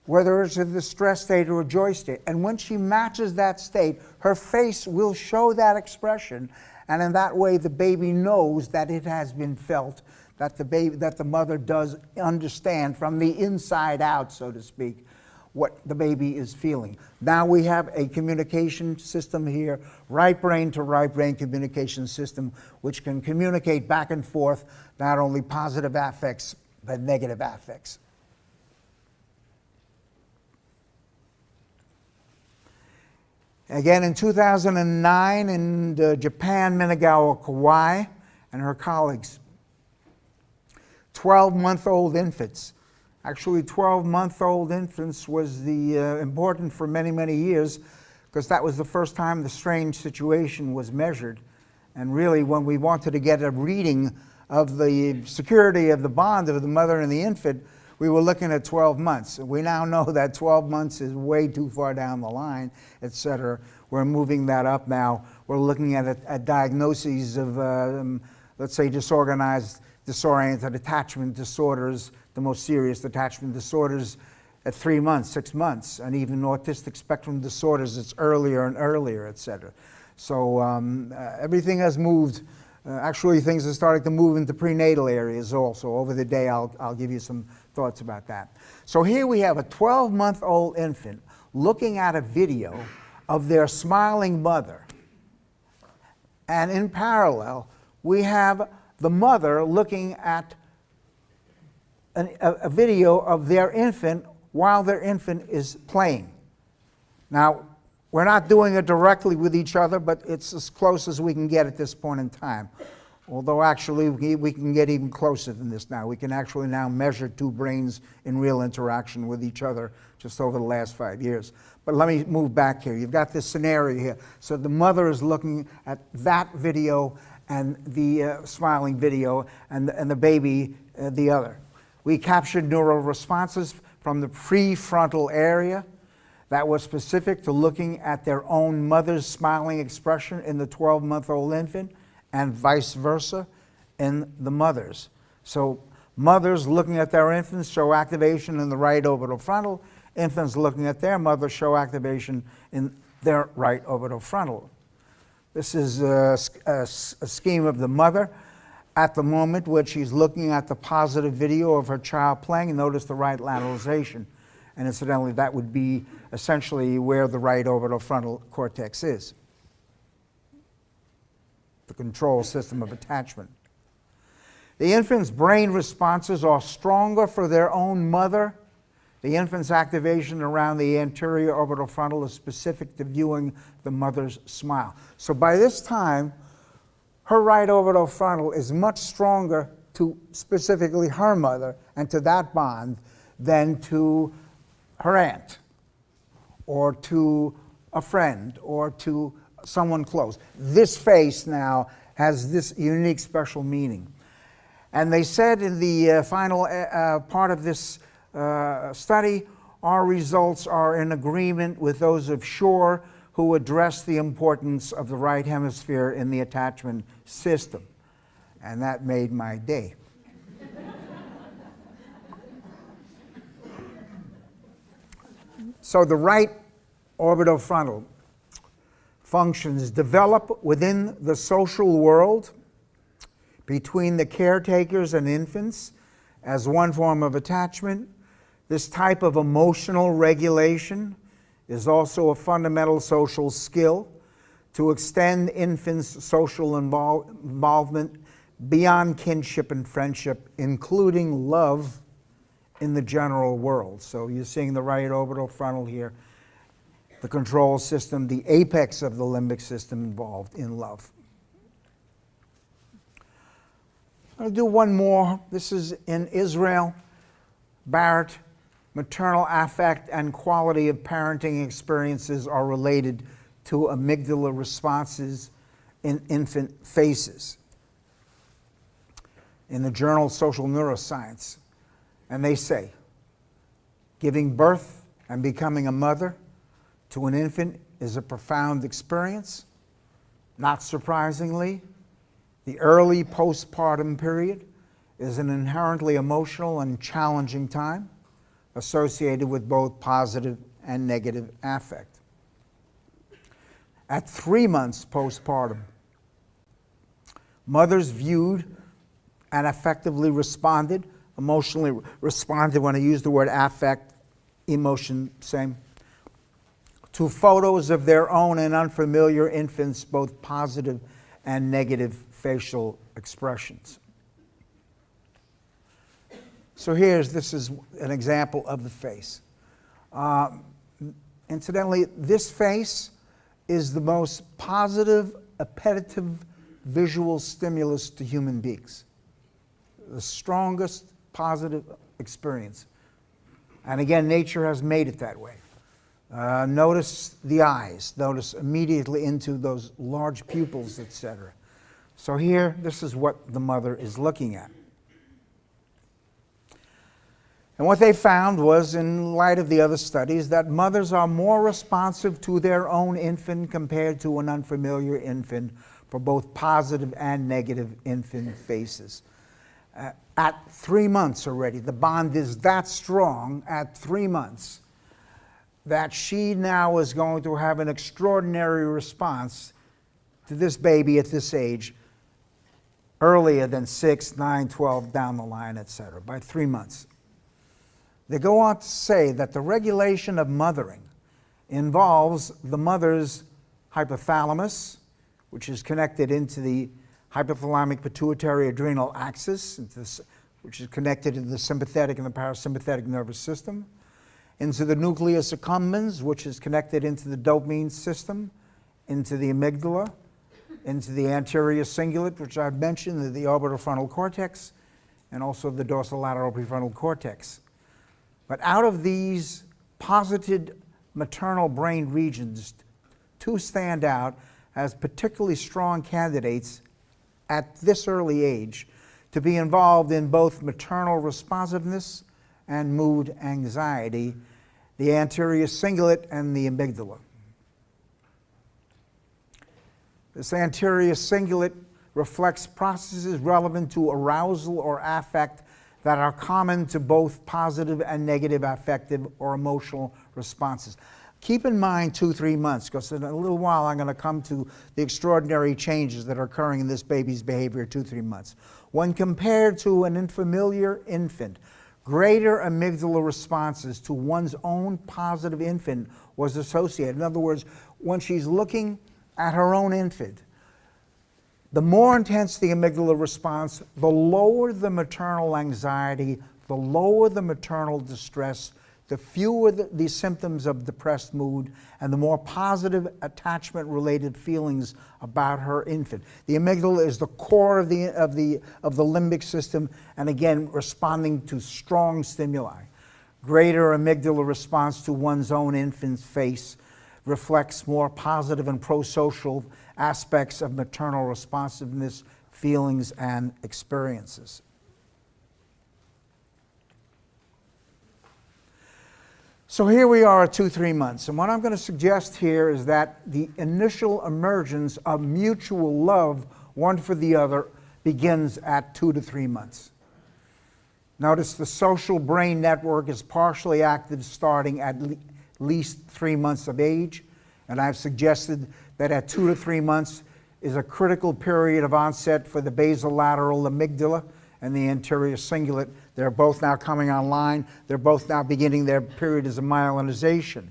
Speaker 1: whether it's a distress state or a joy state. And when she matches that state, her face will show that expression. And in that way, the baby knows that it has been felt, that the mother does understand from the inside out, so to speak, what the baby is feeling. Now we have a communication system here, right brain to right brain communication system, which can communicate back and forth, not only positive affects, but negative affects. Again, in 2009, in Japan, Minagawa Kawai and her colleagues, 12-month-old infants. Actually, 12-month-old infants was important for many, many years, because that was the first time the strange situation was measured. And really, when we wanted to get a reading of the security of the bond of the mother and the infant, we were looking at 12 months. We now know that 12 months is way too far down the line, etc. We're moving that up now. We're looking at diagnoses of, let's say, disoriented attachment disorders, the most serious attachment disorders at 3 months, 6 months, and even autistic spectrum disorders, it's earlier and earlier, etc. So everything has moved. Actually, things are starting to move into prenatal areas also. Over the day, I'll give you some thoughts about that. So here we have a 12-month-old infant looking at a video of their smiling mother. And in parallel, we have the mother looking at a video of their infant while their infant is playing. Now, we're not doing it directly with each other, but it's as close as we can get at this point in time. Although actually we can get even closer than this now. We can actually now measure two brains in real interaction with each other just over the last 5 years. But let me move back here. You've got this scenario here. So the mother is looking at that video and the smiling video, and the baby the other. We captured neural responses from the prefrontal area that was specific to looking at their own mother's smiling expression in the 12-month-old infant, and vice versa in the mothers. So mothers looking at their infants show activation in the right orbital frontal. Infants looking at their mother show activation in their right orbital frontal. This is a scheme of the mother at the moment where she's looking at the positive video of her child playing. Notice the right lateralization. And incidentally, that would be essentially where the right orbital frontal cortex is, the control system of attachment. The infant's brain responses are stronger for their own mother. The infant's activation around the anterior orbital frontal is specific to viewing the mother's smile. So by this time, her right orbital frontal is much stronger to specifically her mother and to that bond than to her aunt, or to a friend, or to someone close. This face now has this unique special meaning. And they said in the final part of this study, our results are in agreement with those of Schore, who addressed the importance of the right hemisphere in the attachment system. And that made my day. So the right orbitofrontal functions develop within the social world between the caretakers and infants as one form of attachment. This type of emotional regulation is also a fundamental social skill to extend infants' social involvement beyond kinship and friendship, including love in the general world. So you're seeing the right orbital frontal here, the control system, the apex of the limbic system involved in love. I'll do one more. This is in Israel. Barrett, maternal affect and quality of parenting experiences are related to amygdala responses in infant faces. In the journal Social Neuroscience. And they say, giving birth and becoming a mother to an infant is a profound experience. Not surprisingly, the early postpartum period is an inherently emotional and challenging time associated with both positive and negative affect. At 3 months postpartum, mothers viewed and affectively responded, emotionally responded, when I use the word affect, emotion, same, to photos of their own and unfamiliar infants, both positive and negative facial expressions. So this is an example of the face. Incidentally, this face is the most positive, appetitive visual stimulus to human beings. The strongest positive experience. And again, nature has made it that way. Notice the eyes. Notice immediately into those large pupils, etc. So here, this is what the mother is looking at. And what they found was, in light of the other studies, that mothers are more responsive to their own infant compared to an unfamiliar infant for both positive and negative infant faces. At 3 months already, the bond is that strong at 3 months that she now is going to have an extraordinary response to this baby at this age earlier than 6, 9, 12, down the line, etc., by 3 months. They go on to say that the regulation of mothering involves the mother's hypothalamus, which is connected into the hypothalamic pituitary adrenal axis, which is connected to the sympathetic and the parasympathetic nervous system, into the nucleus accumbens, which is connected into the dopamine system, into the amygdala, into the anterior cingulate, which I've mentioned, the orbitofrontal cortex, and also the dorsolateral prefrontal cortex. But out of these posited maternal brain regions, 2 stand out as particularly strong candidates at this early age to be involved in both maternal responsiveness and mood anxiety, the anterior cingulate and the amygdala. This anterior cingulate reflects processes relevant to arousal or affect that are common to both positive and negative affective or emotional responses. Keep in mind 2-3 months, because in a little while I'm going to come to the extraordinary changes that are occurring in this baby's behavior at 2-3 months. When compared to an unfamiliar infant, greater amygdala responses to one's own positive infant was associated. In other words, when she's looking at her own infant, the more intense the amygdala response, the lower the maternal anxiety, the lower the maternal distress, the fewer the symptoms of depressed mood, and the more positive attachment-related feelings about her infant. The amygdala is the core of the limbic system, and again, responding to strong stimuli. Greater amygdala response to one's own infant's face reflects more positive and pro-social aspects of maternal responsiveness, feelings, and experiences. So here we are at 2-3 months, and what I'm going to suggest here is that the initial emergence of mutual love, one for the other, begins at 2 to 3 months. Notice the social brain network is partially active starting at least 3 months of age, and I've suggested that at 2 to 3 months is a critical period of onset for the basolateral amygdala and the anterior cingulate. They're both now coming online. They're both now beginning their period of myelinization.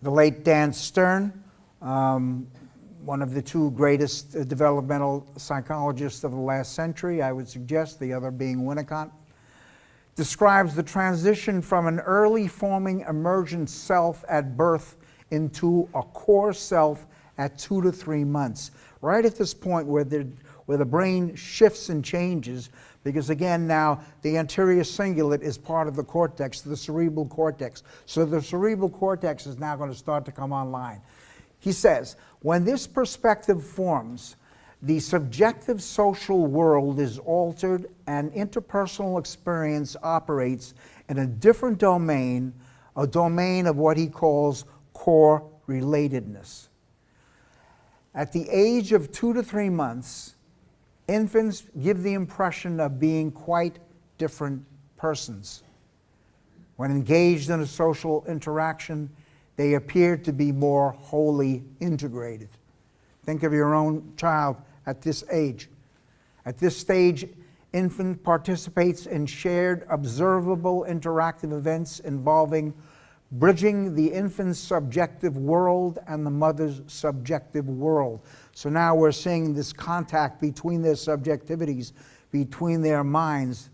Speaker 1: The late Dan Stern, one of the 2 greatest developmental psychologists of the last century, I would suggest, the other being Winnicott, describes the transition from an early forming emergent self at birth into a core self at 2 to 3 months. Right at this point where the brain shifts and changes, because again now the anterior cingulate is part of the cortex, the cerebral cortex. So the cerebral cortex is now going to start to come online. He says, when this perspective forms, the subjective social world is altered and interpersonal experience operates in a different domain, a domain of what he calls core relatedness. At the age of 2 to 3 months, infants give the impression of being quite different persons. When engaged in a social interaction, they appear to be more wholly integrated. Think of your own child at this age. At this stage, infant participates in shared, observable, interactive events involving bridging the infant's subjective world and the mother's subjective world. So now we're seeing this contact between their subjectivities, between their minds.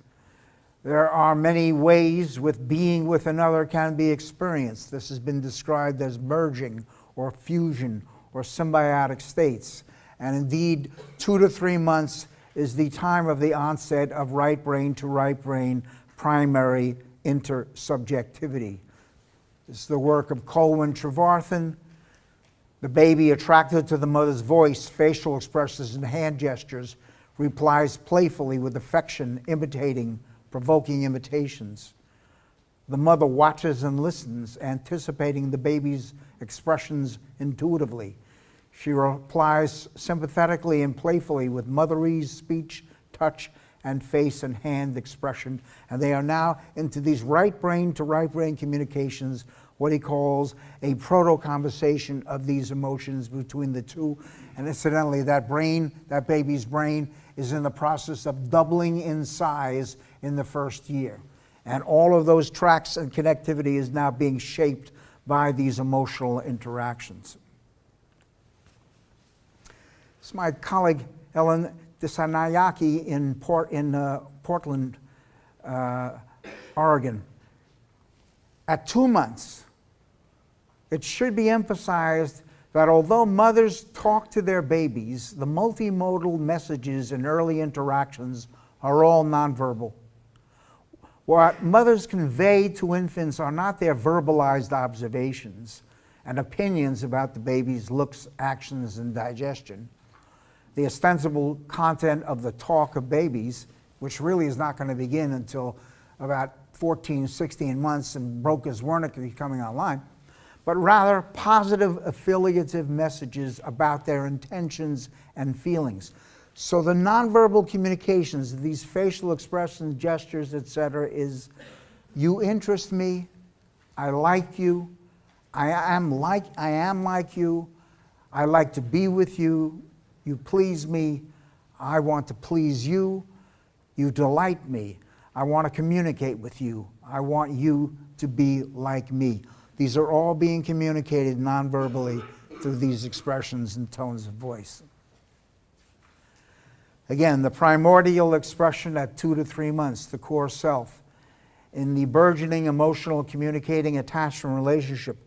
Speaker 1: There are many ways with being with another can be experienced. This has been described as merging or fusion or symbiotic states. And indeed, 2 to 3 months is the time of the onset of right brain to right brain primary intersubjectivity. This is the work of Colwyn Trevarthen. The baby, attracted to the mother's voice, facial expressions, and hand gestures, replies playfully with affection, imitating, provoking imitations. The mother watches and listens, anticipating the baby's expressions intuitively. She replies sympathetically and playfully with motherese speech, touch, and face and hand expression. And they are now into these right brain to right brain communications, what he calls a proto-conversation of these emotions between the two. And incidentally, that baby's brain, is in the process of doubling in size in the first year. And all of those tracks and connectivity is now being shaped by these emotional interactions. It's my colleague, Ellen Dissanayake in Portland, Oregon. At 2 months, it should be emphasized that although mothers talk to their babies, the multimodal messages and early interactions are all nonverbal. What mothers convey to infants are not their verbalized observations and opinions about the baby's looks, actions, and digestion. The ostensible content of the talk of babies, which really is not going to begin until about 14, 16 months and Broca's Wernicke coming online, but rather positive affiliative messages about their intentions and feelings. So the nonverbal communications, these facial expressions, gestures, etc., is you interest me, I like you, I am like you, I like to be with you, you please me, I want to please you, you delight me, I want to communicate with you, I want you to be like me. These are all being communicated non-verbally through these expressions and tones of voice. Again, the primordial expression at 2 to 3 months, the core self. In the burgeoning emotional communicating attachment relationship,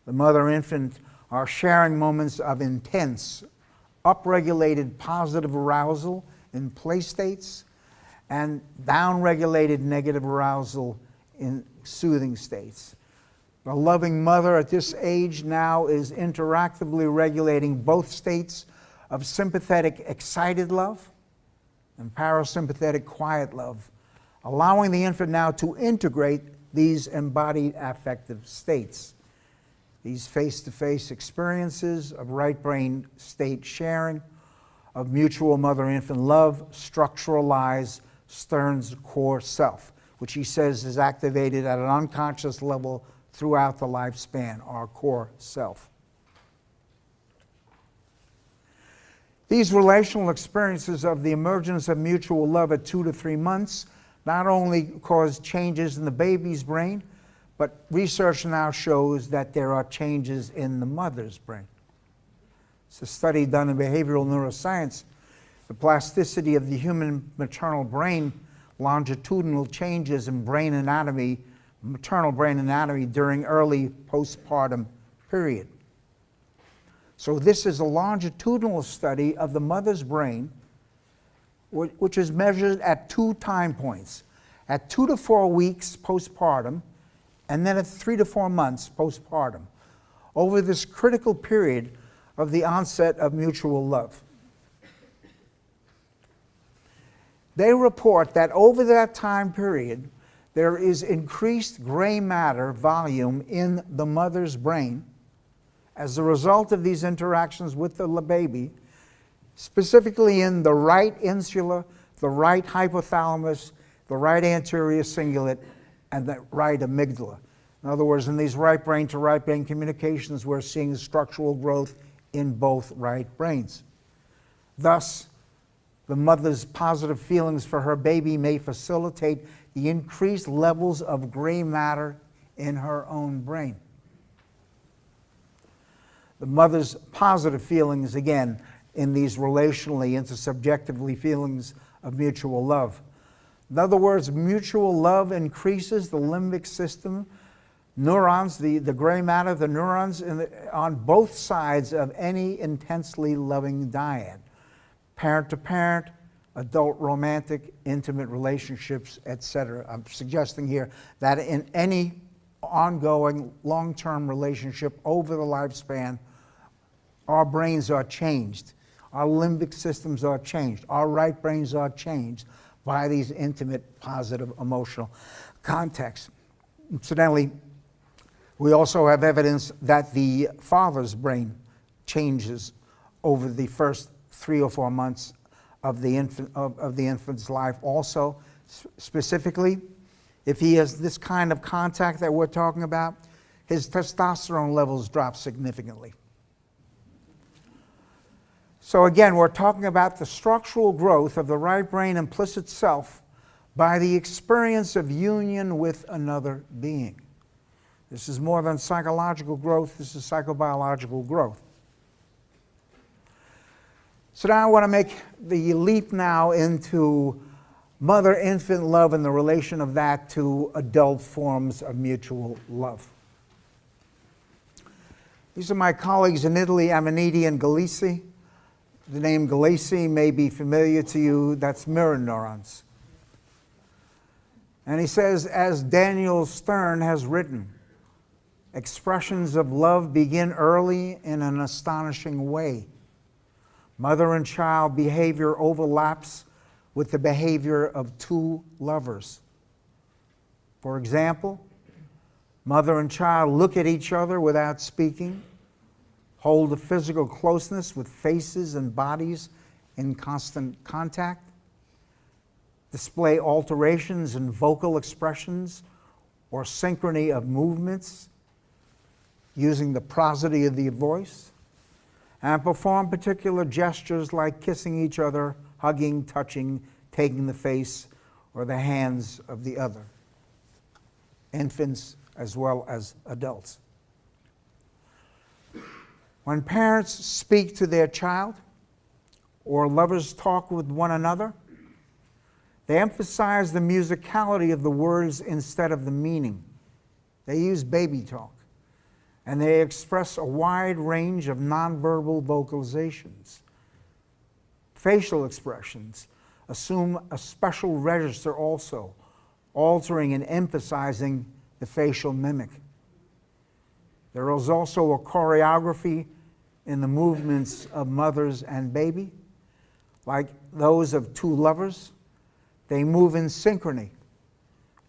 Speaker 1: the mother-infant are sharing moments of intense, upregulated positive arousal in play states and downregulated negative arousal in soothing states. The loving mother at this age now is interactively regulating both states of sympathetic excited love and parasympathetic quiet love, allowing the infant now to integrate these embodied affective states. These face-to-face experiences of right brain state sharing, of mutual mother-infant love, structuralize Stern's core self, which he says is activated at an unconscious level throughout the lifespan, our core self. These relational experiences of the emergence of mutual love at 2 to 3 months not only cause changes in the baby's brain, but research now shows that there are changes in the mother's brain. It's a study done in behavioral neuroscience. The plasticity of the human maternal brain, longitudinal changes in brain anatomy, maternal brain anatomy during early postpartum period. So this is a longitudinal study of the mother's brain, which is measured at 2 time points, at 2 to 4 weeks postpartum, and then at 3 to 4 months postpartum, over this critical period of the onset of mutual love. They report that over that time period, there is increased gray matter volume in the mother's brain as a result of these interactions with the baby, specifically in the right insula, the right hypothalamus, the right anterior cingulate, and the right amygdala. In other words, in these right brain to right brain communications, we're seeing structural growth in both right brains. Thus, the mother's positive feelings for her baby may facilitate the increased levels of gray matter in her own brain. The mother's positive feelings, again, in these relationally, intersubjectively feelings of mutual love. In other words, mutual love increases the limbic system Neurons, the gray matter, the neurons on both sides of any intensely loving dyad. Parent to parent, adult romantic, intimate relationships, etc. I'm suggesting here that in any ongoing long-term relationship over the lifespan, our brains are changed. Our limbic systems are changed. Our right brains are changed by these intimate, positive, emotional contexts. Incidentally, we also have evidence that the father's brain changes over the first 3 or 4 months of the infant's life. Also, specifically, if he has this kind of contact that we're talking about, his testosterone levels drop significantly. So again, we're talking about the structural growth of the right brain implicit self by the experience of union with another being. This is more than psychological growth, this is psychobiological growth. So now I want to make the leap now into mother-infant love and the relation of that to adult forms of mutual love. These are my colleagues in Italy, Amaniti and Galisi. The name Galisi may be familiar to you, that's mirror neurons. And he says, as Daniel Stern has written, expressions of love begin early in an astonishing way. Mother and child behavior overlaps with the behavior of two lovers. For example, mother and child look at each other without speaking, hold a physical closeness with faces and bodies in constant contact, display alterations in vocal expressions or synchrony of movements using the prosody of the voice, and perform particular gestures like kissing each other, hugging, touching, taking the face or the hands of the other. Infants as well as adults. When parents speak to their child or lovers talk with one another, they emphasize the musicality of the words instead of the meaning. They use baby talk, and they express a wide range of nonverbal vocalizations. Facial expressions assume a special register also, altering and emphasizing the facial mimic. There is also a choreography in the movements of mothers and baby, like those of two lovers. They move in synchrony,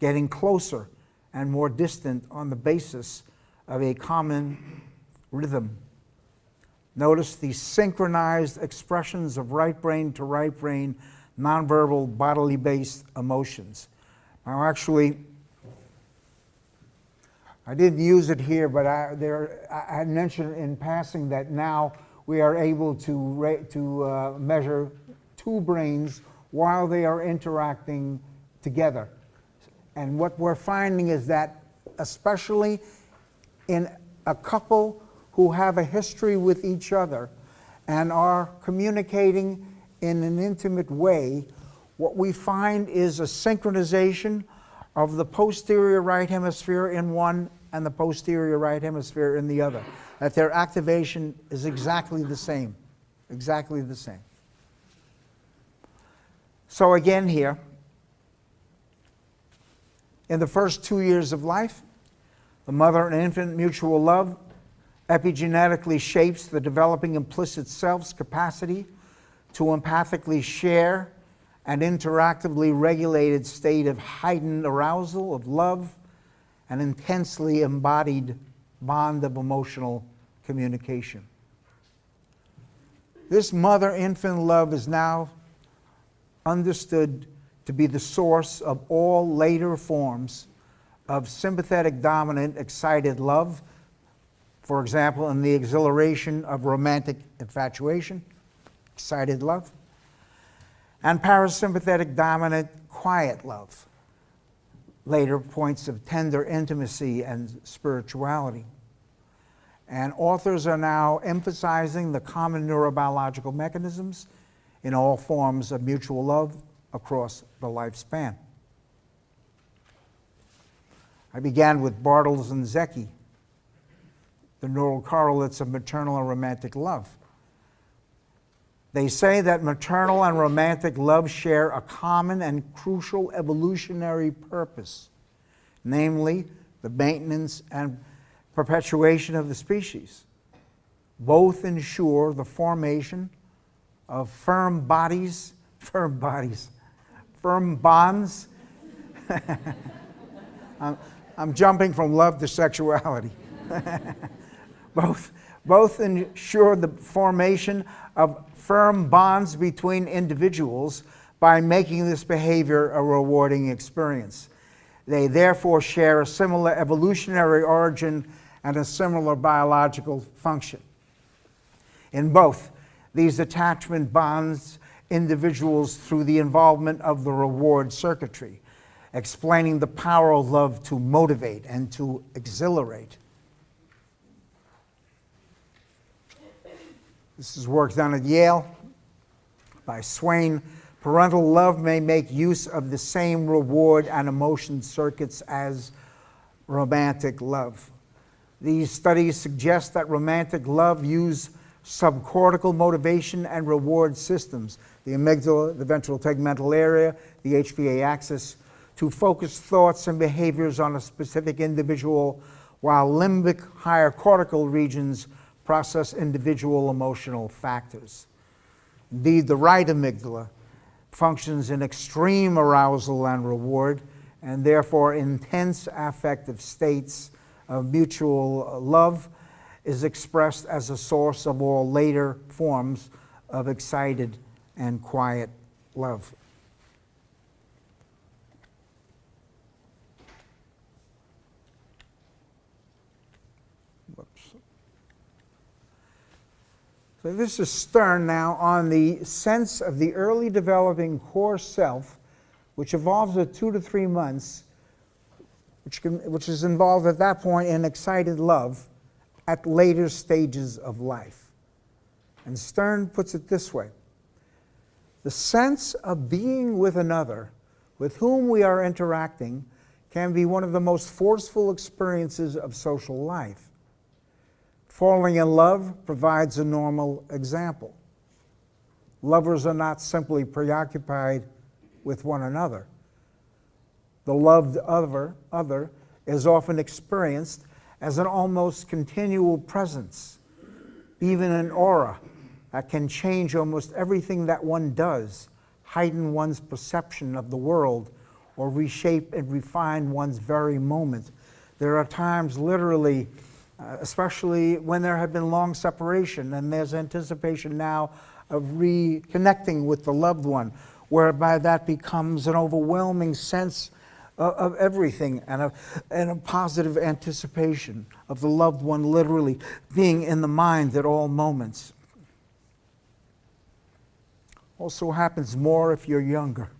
Speaker 1: getting closer and more distant on the basis of a common rhythm. Notice the synchronized expressions of right brain to right brain, nonverbal bodily-based emotions. Now actually, I didn't use it here, but I had mentioned in passing that now we are able to measure two brains while they are interacting together. And what we're finding is that, especially in a couple who have a history with each other and are communicating in an intimate way, what we find is a synchronization of the posterior right hemisphere in one and the posterior right hemisphere in the other. That their activation is exactly the same. Exactly the same. So again here, in the first 2 years of life, the mother and infant mutual love epigenetically shapes the developing implicit self's capacity to empathically share an interactively regulated state of heightened arousal, of love, an intensely embodied bond of emotional communication. This mother-infant love is now understood to be the source of all later forms of sympathetic dominant excited love, for example, in the exhilaration of romantic infatuation, excited love, and parasympathetic dominant quiet love, later points of tender intimacy and spirituality. And authors are now emphasizing the common neurobiological mechanisms in all forms of mutual love across the lifespan. I began with Bartels and Zecchi, the neural correlates of maternal and romantic love. They say that maternal and romantic love share a common and crucial evolutionary purpose, namely the maintenance and perpetuation of the species. Both ensure the formation of firm bonds. I'm jumping from love to sexuality. Both ensure the formation of firm bonds between individuals by making this behavior a rewarding experience. They therefore share a similar evolutionary origin and a similar biological function. In both, these attachment bonds individuals through the involvement of the reward circuitry, explaining the power of love to motivate and to exhilarate. This is work done at Yale by Swain. Parental love may make use of the same reward and emotion circuits as romantic love. These studies suggest that romantic love use subcortical motivation and reward systems, the amygdala, the ventral tegmental area, the HPA axis, to focus thoughts and behaviors on a specific individual, while limbic higher cortical regions process individual emotional factors. Indeed, the right amygdala functions in extreme arousal and reward, and therefore intense affective states of mutual love is expressed as a source of all later forms of excited and quiet love. So this is Stern now on the sense of the early developing core self, which evolves at 2 to 3 months, which is involved at that point in excited love at later stages of life. And Stern puts it this way: the sense of being with another with whom we are interacting can be one of the most forceful experiences of social life. Falling in love provides a normal example. Lovers are not simply preoccupied with one another. The loved other is often experienced as an almost continual presence, even an aura that can change almost everything that one does, heighten one's perception of the world, or reshape and refine one's very moment. There are times, literally, especially when there have been long separation and there's anticipation now of reconnecting with the loved one, whereby that becomes an overwhelming sense of everything and a positive anticipation of the loved one literally being in the mind at all moments. Also happens more if you're younger.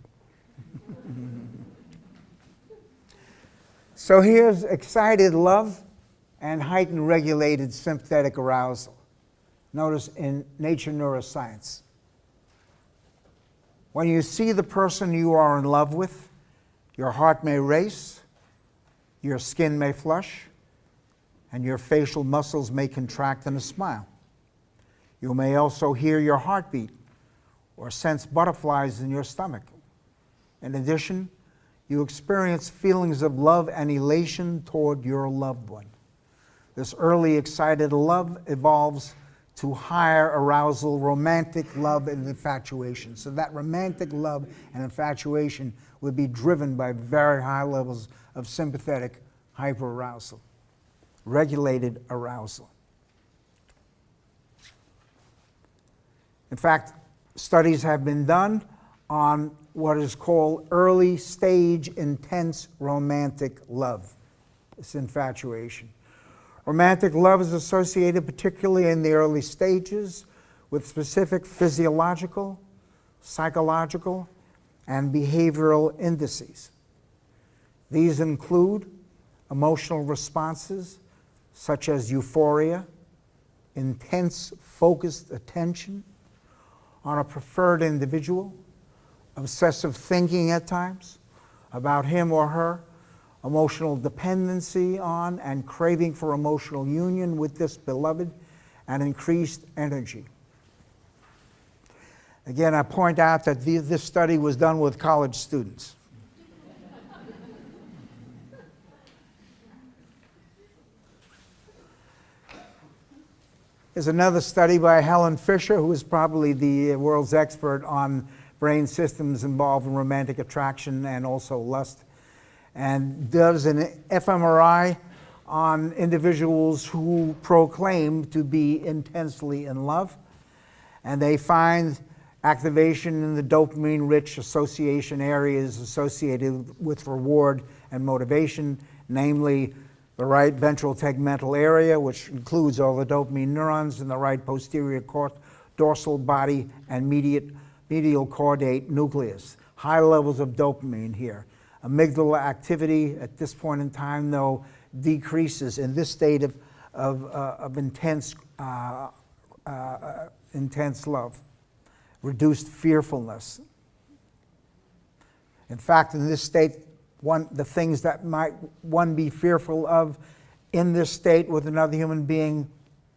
Speaker 1: So here's excited love and heightened regulated sympathetic arousal. Notice in Nature Neuroscience. When you see the person you are in love with, your heart may race, your skin may flush, and your facial muscles may contract in a smile. You may also hear your heartbeat or sense butterflies in your stomach. In addition, you experience feelings of love and elation toward your loved one. This early excited love evolves to higher arousal, romantic love, and infatuation. So that romantic love and infatuation would be driven by very high levels of sympathetic hyperarousal, regulated arousal. In fact, studies have been done on what is called early stage intense romantic love. It's infatuation. Romantic love is associated, particularly in the early stages, with specific physiological, psychological, and behavioral indices. These include emotional responses such as euphoria, intense focused attention on a preferred individual, obsessive thinking at times about him or her, emotional dependency on and craving for emotional union with this beloved, and increased energy. Again, I point out that this study was done with college students. There's another study by Helen Fisher, who is probably the world's expert on brain systems involved in romantic attraction and also lust, and does an Fmri on individuals who proclaim to be intensely in love. And they find activation in the dopamine-rich association areas associated with reward and motivation, namely the right ventral tegmental area, which includes all the dopamine neurons, in the right posterior dorsal body and medial caudate nucleus. High levels of dopamine here. Amygdala activity at this point in time, though, decreases in this state of intense love. Reduced fearfulness. In fact, in this state, the things that might one be fearful of in this state with another human being,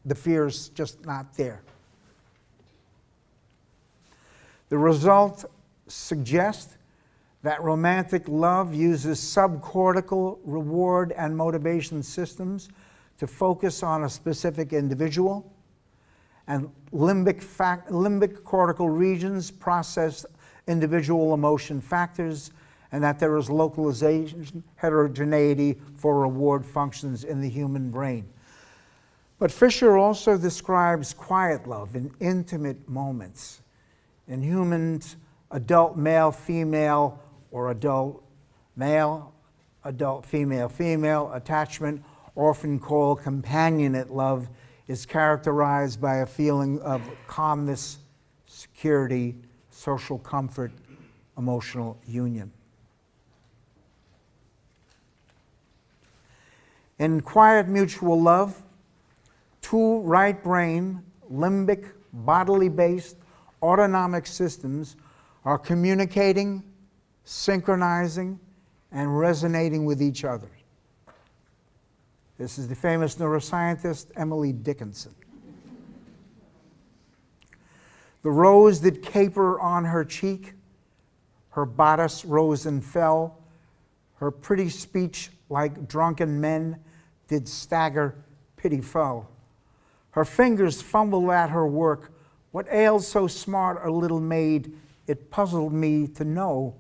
Speaker 1: the fear is just not there. The result suggests that romantic love uses subcortical reward and motivation systems to focus on a specific individual, and limbic cortical regions process individual emotion factors, and that there is localization, heterogeneity for reward functions in the human brain. But Fisher also describes quiet love in intimate moments. In humans, adult male, female, or adult male, adult female, female attachment, often called companionate love, is characterized by a feeling of calmness, security, social comfort, emotional union. In quiet mutual love, two right brain, limbic, bodily-based autonomic systems are communicating, synchronizing, and resonating with each other. This is the famous neuroscientist Emily Dickinson. The rose did caper on her cheek, her bodice rose and fell, her pretty speech like drunken men did stagger pitiful. Her fingers fumbled at her work. What ails so smart a little maid? It puzzled me to know,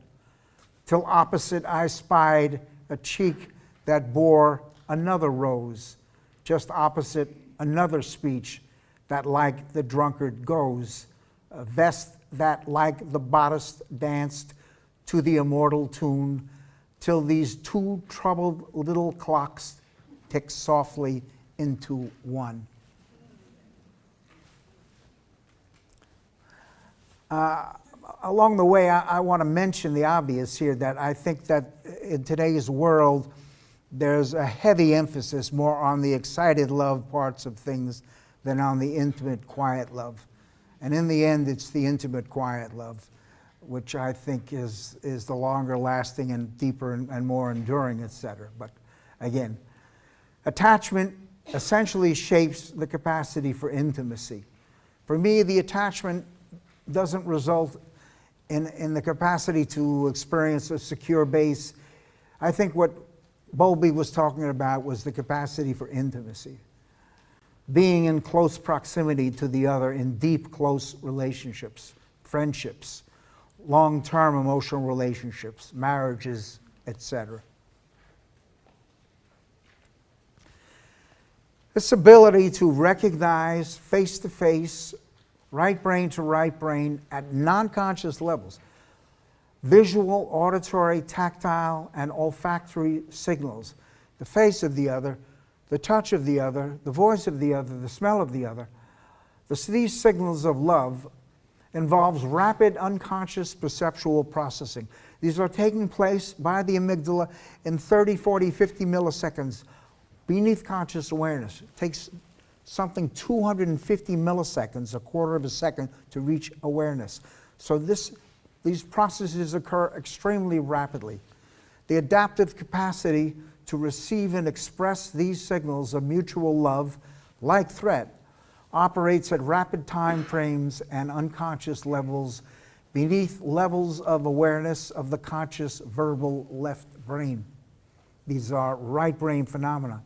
Speaker 1: till opposite I spied a cheek that bore another rose, just opposite another speech that like the drunkard goes, a vest that like the bodice danced to the immortal tune, till these two troubled little clocks tick softly into one. Along the way, I want to mention the obvious here, that I think that in today's world, there's a heavy emphasis more on the excited love parts of things than on the intimate, quiet love. And in the end, it's the intimate, quiet love, which I think is the longer lasting and deeper and more enduring, etc. But again, attachment essentially shapes the capacity for intimacy. For me, the attachment doesn't result in the capacity to experience a secure base. I think what Bowlby was talking about was the capacity for intimacy. Being in close proximity to the other in deep, close relationships, friendships, long-term emotional relationships, marriages, etc. This ability to recognize face-to-face, right brain to right brain at non-conscious levels, visual, auditory, tactile, and olfactory signals, the face of the other, the touch of the other, the voice of the other, the smell of the other. These signals of love involves rapid unconscious perceptual processing. These are taking place by the amygdala in 30, 40, 50 milliseconds beneath conscious awareness. It takes something 250 milliseconds, a quarter of a second, to reach awareness. So these processes occur extremely rapidly. The adaptive capacity to receive and express these signals of mutual love, like threat, operates at rapid time frames and unconscious levels beneath levels of awareness of the conscious verbal left brain. These are right brain phenomena.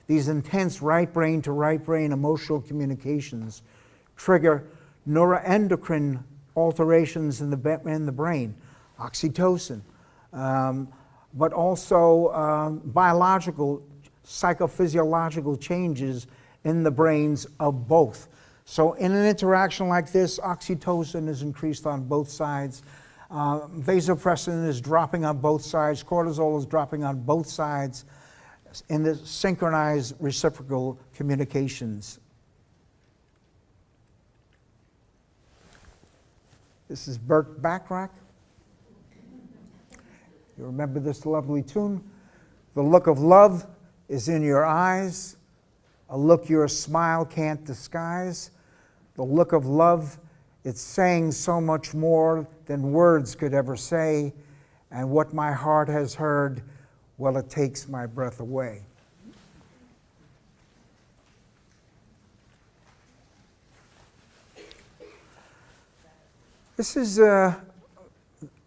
Speaker 1: These intense right brain to right brain emotional communications trigger neuroendocrine alterations in the brain, oxytocin, but also biological, psychophysiological changes in the brains of both. So in an interaction like this, oxytocin is increased on both sides. Vasopressin is dropping on both sides. Cortisol is dropping on both sides in the synchronized reciprocal communications. This is Burt Bacharach. You remember this lovely tune? The look of love is in your eyes, a look your smile can't disguise. The look of love, it's saying so much more than words could ever say, and what my heart has heard, well, it takes my breath away. This is the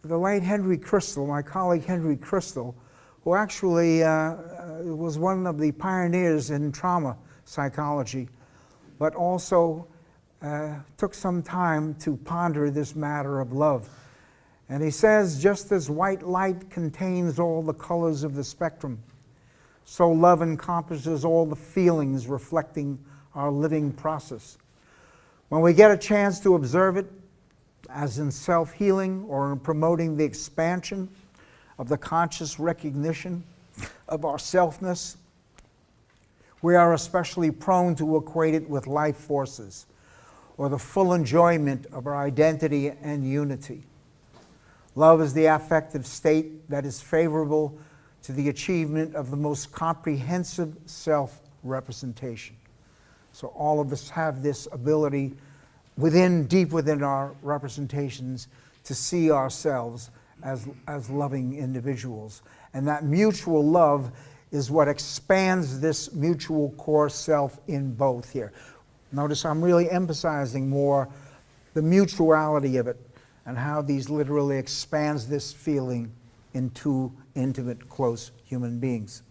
Speaker 1: late Henry Crystal, my colleague Henry Crystal, who actually was one of the pioneers in trauma psychology, but also took some time to ponder this matter of love. And he says, just as white light contains all the colors of the spectrum, so love encompasses all the feelings reflecting our living process. When we get a chance to observe it, as in self-healing or in promoting the expansion of the conscious recognition of our selfness, we are especially prone to equate it with life forces or the full enjoyment of our identity and unity. Love is the affective state that is favorable to the achievement of the most comprehensive self-representation. So all of us have this ability deep within our representations to see ourselves as loving individuals. And that mutual love is what expands this mutual core self in both here. Notice I'm really emphasizing more the mutuality of it and how these literally expands this feeling in two intimate, close human beings.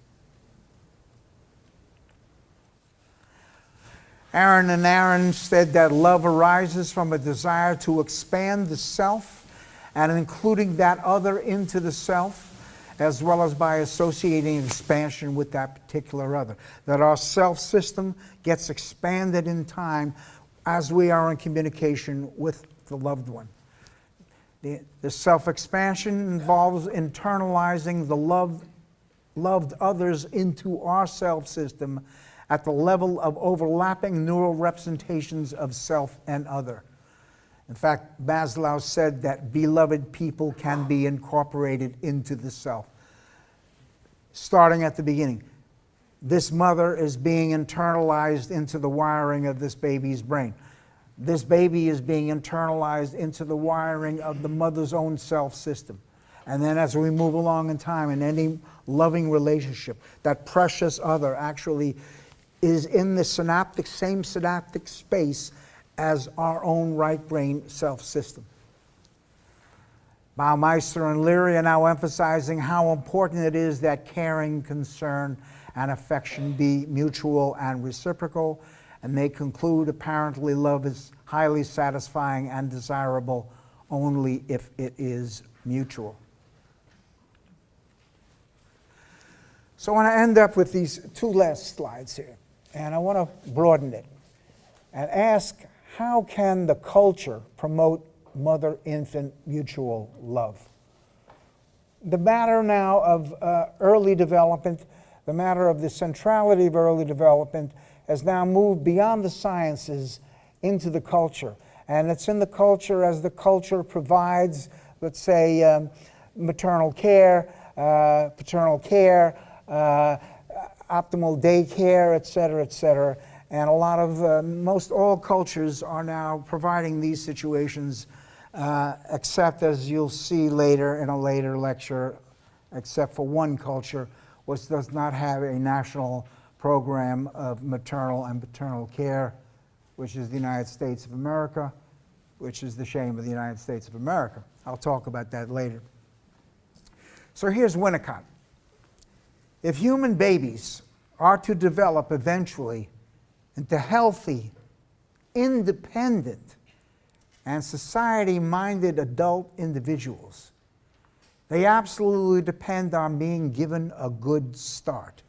Speaker 1: Aaron said that love arises from a desire to expand the self and including that other into the self, as well as by associating expansion with that particular other. That our self system gets expanded in time as we are in communication with the loved one. The self-expansion involves internalizing the loved others into our self system at the level of overlapping neural representations of self and other. In fact, Maslow said that beloved people can be incorporated into the self. Starting at the beginning, this mother is being internalized into the wiring of this baby's brain. This baby is being internalized into the wiring of the mother's own self system. And then as we move along in time, in any loving relationship, that precious other actually is in the same synaptic space as our own right brain self system. Baumeister and Leary are now emphasizing how important it is that caring, concern, and affection be mutual and reciprocal, and they conclude apparently love is highly satisfying and desirable only if it is mutual. So I want to end up with these two last slides here, and I want to broaden it and ask, how can the culture promote mother-infant mutual love? The matter now of early development, the matter of the centrality of early development has now moved beyond the sciences into the culture. And it's in the culture as the culture provides, let's say, maternal care, paternal care, optimal daycare, etc., etc. And a lot of, most all cultures are now providing these situations, except as you'll see later in a later lecture, except for one culture, which does not have a national program of maternal and paternal care, which is the United States of America, which is the shame of the United States of America. I'll talk about that later. So here's Winnicott. If human babies are to develop eventually into healthy, independent, and society-minded adult individuals, they absolutely depend on being given a good start.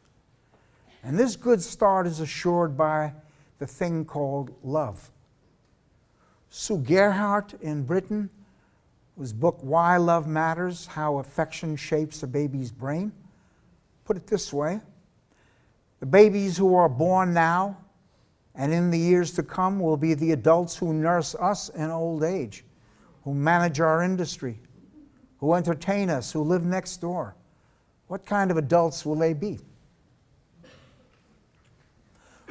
Speaker 1: And this good start is assured by the thing called love. Sue Gerhardt in Britain, whose book Why Love Matters, How Affection Shapes a Baby's Brain, put it this way: the babies who are born now and in the years to come will be the adults who nurse us in old age, who manage our industry, who entertain us, who live next door. What kind of adults will they be?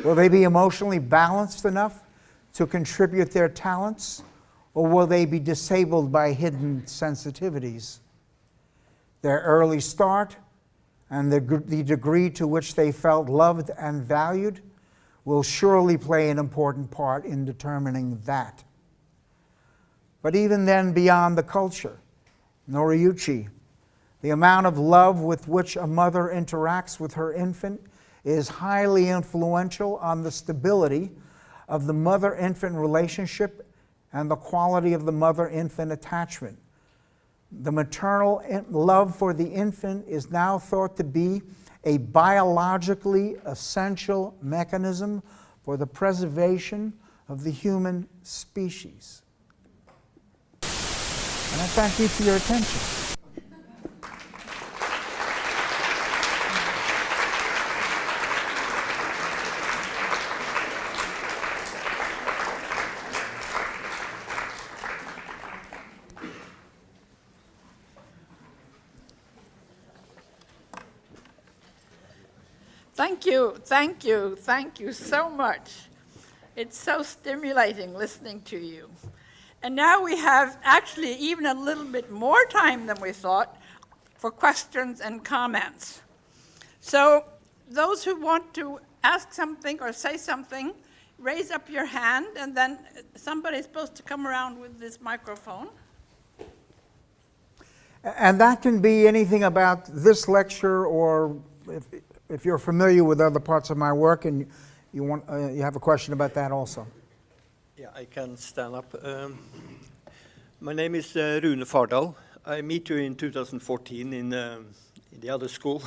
Speaker 1: Will they be emotionally balanced enough to contribute their talents, or will they be disabled by hidden sensitivities? Their early start and the degree to which they felt loved and valued will surely play an important part in determining that. But even then, beyond the culture, Noriyuchi, the amount of love with which a mother interacts with her infant is highly influential on the stability of the mother-infant relationship and the quality of the mother-infant attachment. The maternal love for the infant is now thought to be a biologically essential mechanism for the preservation of the human species. And I thank you for your attention.
Speaker 2: Thank you so much. It's so stimulating listening to you. And now we have actually even a little bit more time than we thought for questions and comments. So those who want to ask something or say something, raise up your hand, and then somebody's supposed to come around with this microphone.
Speaker 1: And that can be anything about this lecture, or if you're familiar with other parts of my work and you have a question about that also.
Speaker 3: Yeah, I can stand up. My name is Rune Fardal. I met you in 2014 in the other school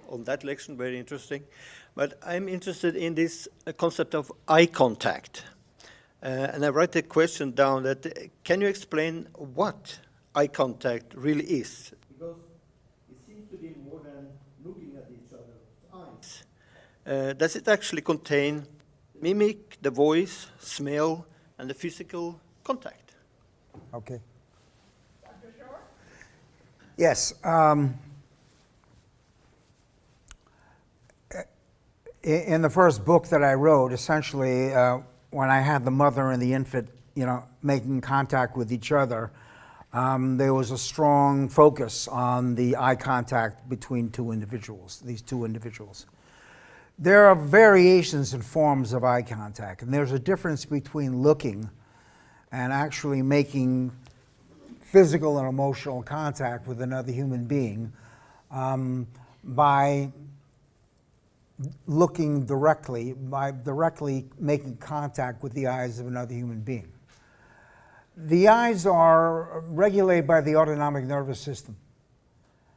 Speaker 3: on that lecture, very interesting. But I'm interested in this concept of eye contact. And I write a question down that, can you explain what eye contact really is? Because it seems to be more than looking at each other's eyes. Does it actually contain mimic, the voice, smell, and the physical contact?
Speaker 1: Okay.
Speaker 2: Dr. Schore?
Speaker 1: Yes. In the first book that I wrote, essentially, when I had the mother and the infant, making contact with each other, there was a strong focus on the eye contact between these two individuals. There are variations and forms of eye contact, and there's a difference between looking and actually making physical and emotional contact with another human being by looking directly, by directly making contact with the eyes of another human being. The eyes are regulated by the autonomic nervous system.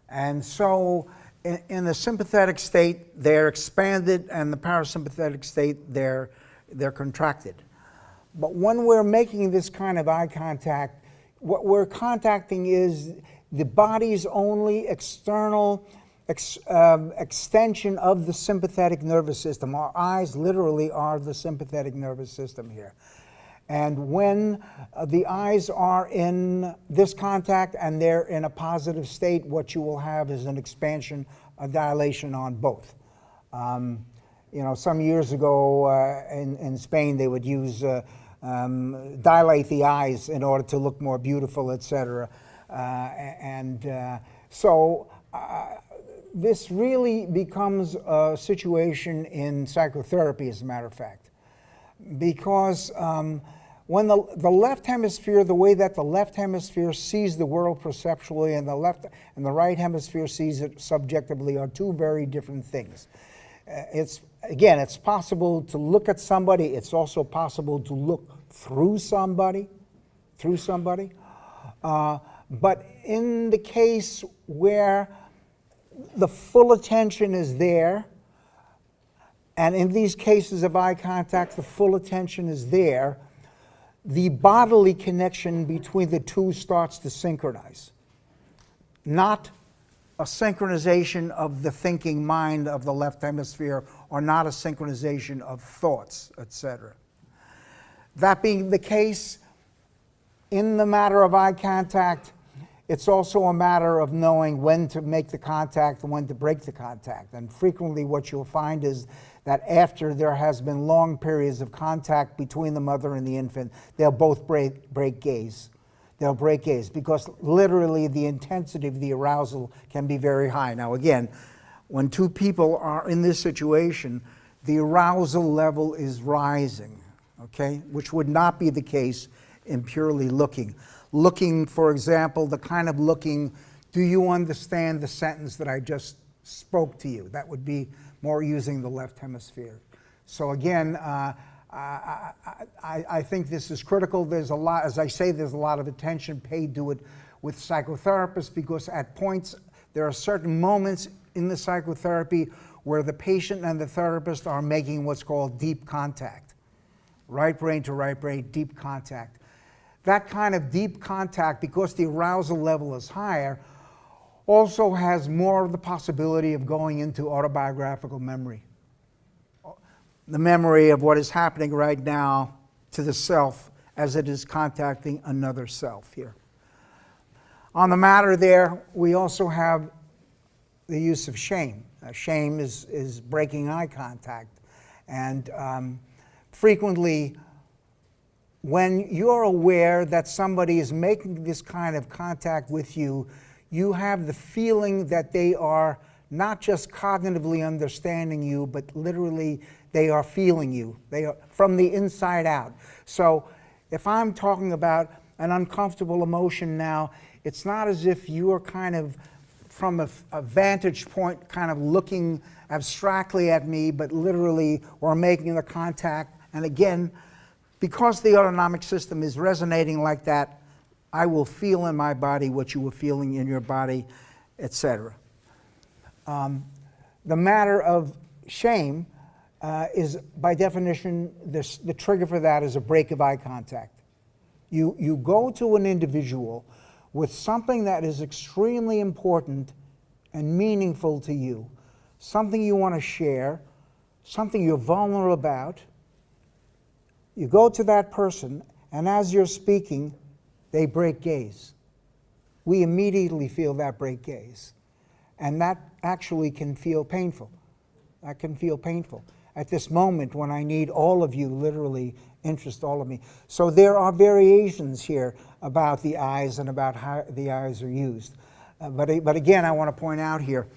Speaker 1: And so in the sympathetic state, they're expanded, and the parasympathetic state, they're contracted. But when we're making this kind of eye contact, what we're contacting is the body's only external extension of the sympathetic nervous system. Our eyes literally are the sympathetic nervous system here. And when the eyes are in this contact and they're in a positive state, what you will have is an expansion, a dilation on both. Some years ago in Spain, they would use dilate the eyes in order to look more beautiful, etc. So this really becomes a situation in psychotherapy, as a matter of fact, because when the left hemisphere, the way that the left hemisphere sees the world perceptually and the right hemisphere sees it subjectively are two very different things. It's possible to look at somebody. It's also possible to look through somebody. But in the case where the full attention is there, and in these cases of eye contact, the full attention is there, the bodily connection between the two starts to synchronize. Not a synchronization of the thinking mind of the left hemisphere, or not a synchronization of thoughts, etc. That being the case, in the matter of eye contact, it's also a matter of knowing when to make the contact and when to break the contact. And frequently what you'll find is that after there has been long periods of contact between the mother and the infant, they'll both break gaze. They'll break gaze because literally the intensity of the arousal can be very high. Now again, when two people are in this situation, the arousal level is rising, okay? Which would not be the case in purely looking. Looking, for example, the kind of looking, do you understand the sentence that I just spoke to you? That would be more using the left hemisphere. So again, I think this is critical. There's a lot, as I say, there's a lot of attention paid to it with psychotherapists because at points, there are certain moments in the psychotherapy where the patient and the therapist are making what's called deep contact. Right brain to right brain, deep contact. That kind of deep contact, because the arousal level is higher, also has more of the possibility of going into autobiographical memory. The memory of what is happening right now to the self as it is contacting another self here. On the matter there, we also have the use of shame. Shame is breaking eye contact. And frequently, when you're aware that somebody is making this kind of contact with you, you have the feeling that they are not just cognitively understanding you, but literally they are feeling you. They are from the inside out. So if I'm talking about an uncomfortable emotion now, it's not as if you are kind of from a vantage point kind of looking abstractly at me, but literally we're making the contact. And again, because the autonomic system is resonating like that, I will feel in my body what you were feeling in your body, etc. The matter of shame is, by definition, the trigger for that is a break of eye contact. You go to an individual with something that is extremely important and meaningful to you, something you want to share, something you're vulnerable about. You go to that person, and as you're speaking, they break gaze. We immediately feel that break gaze. And that actually can feel painful. That can feel painful. At this moment when I need all of you, literally interest all of me. So there are variations here about the eyes and about how the eyes are used. But again, I want to point out here,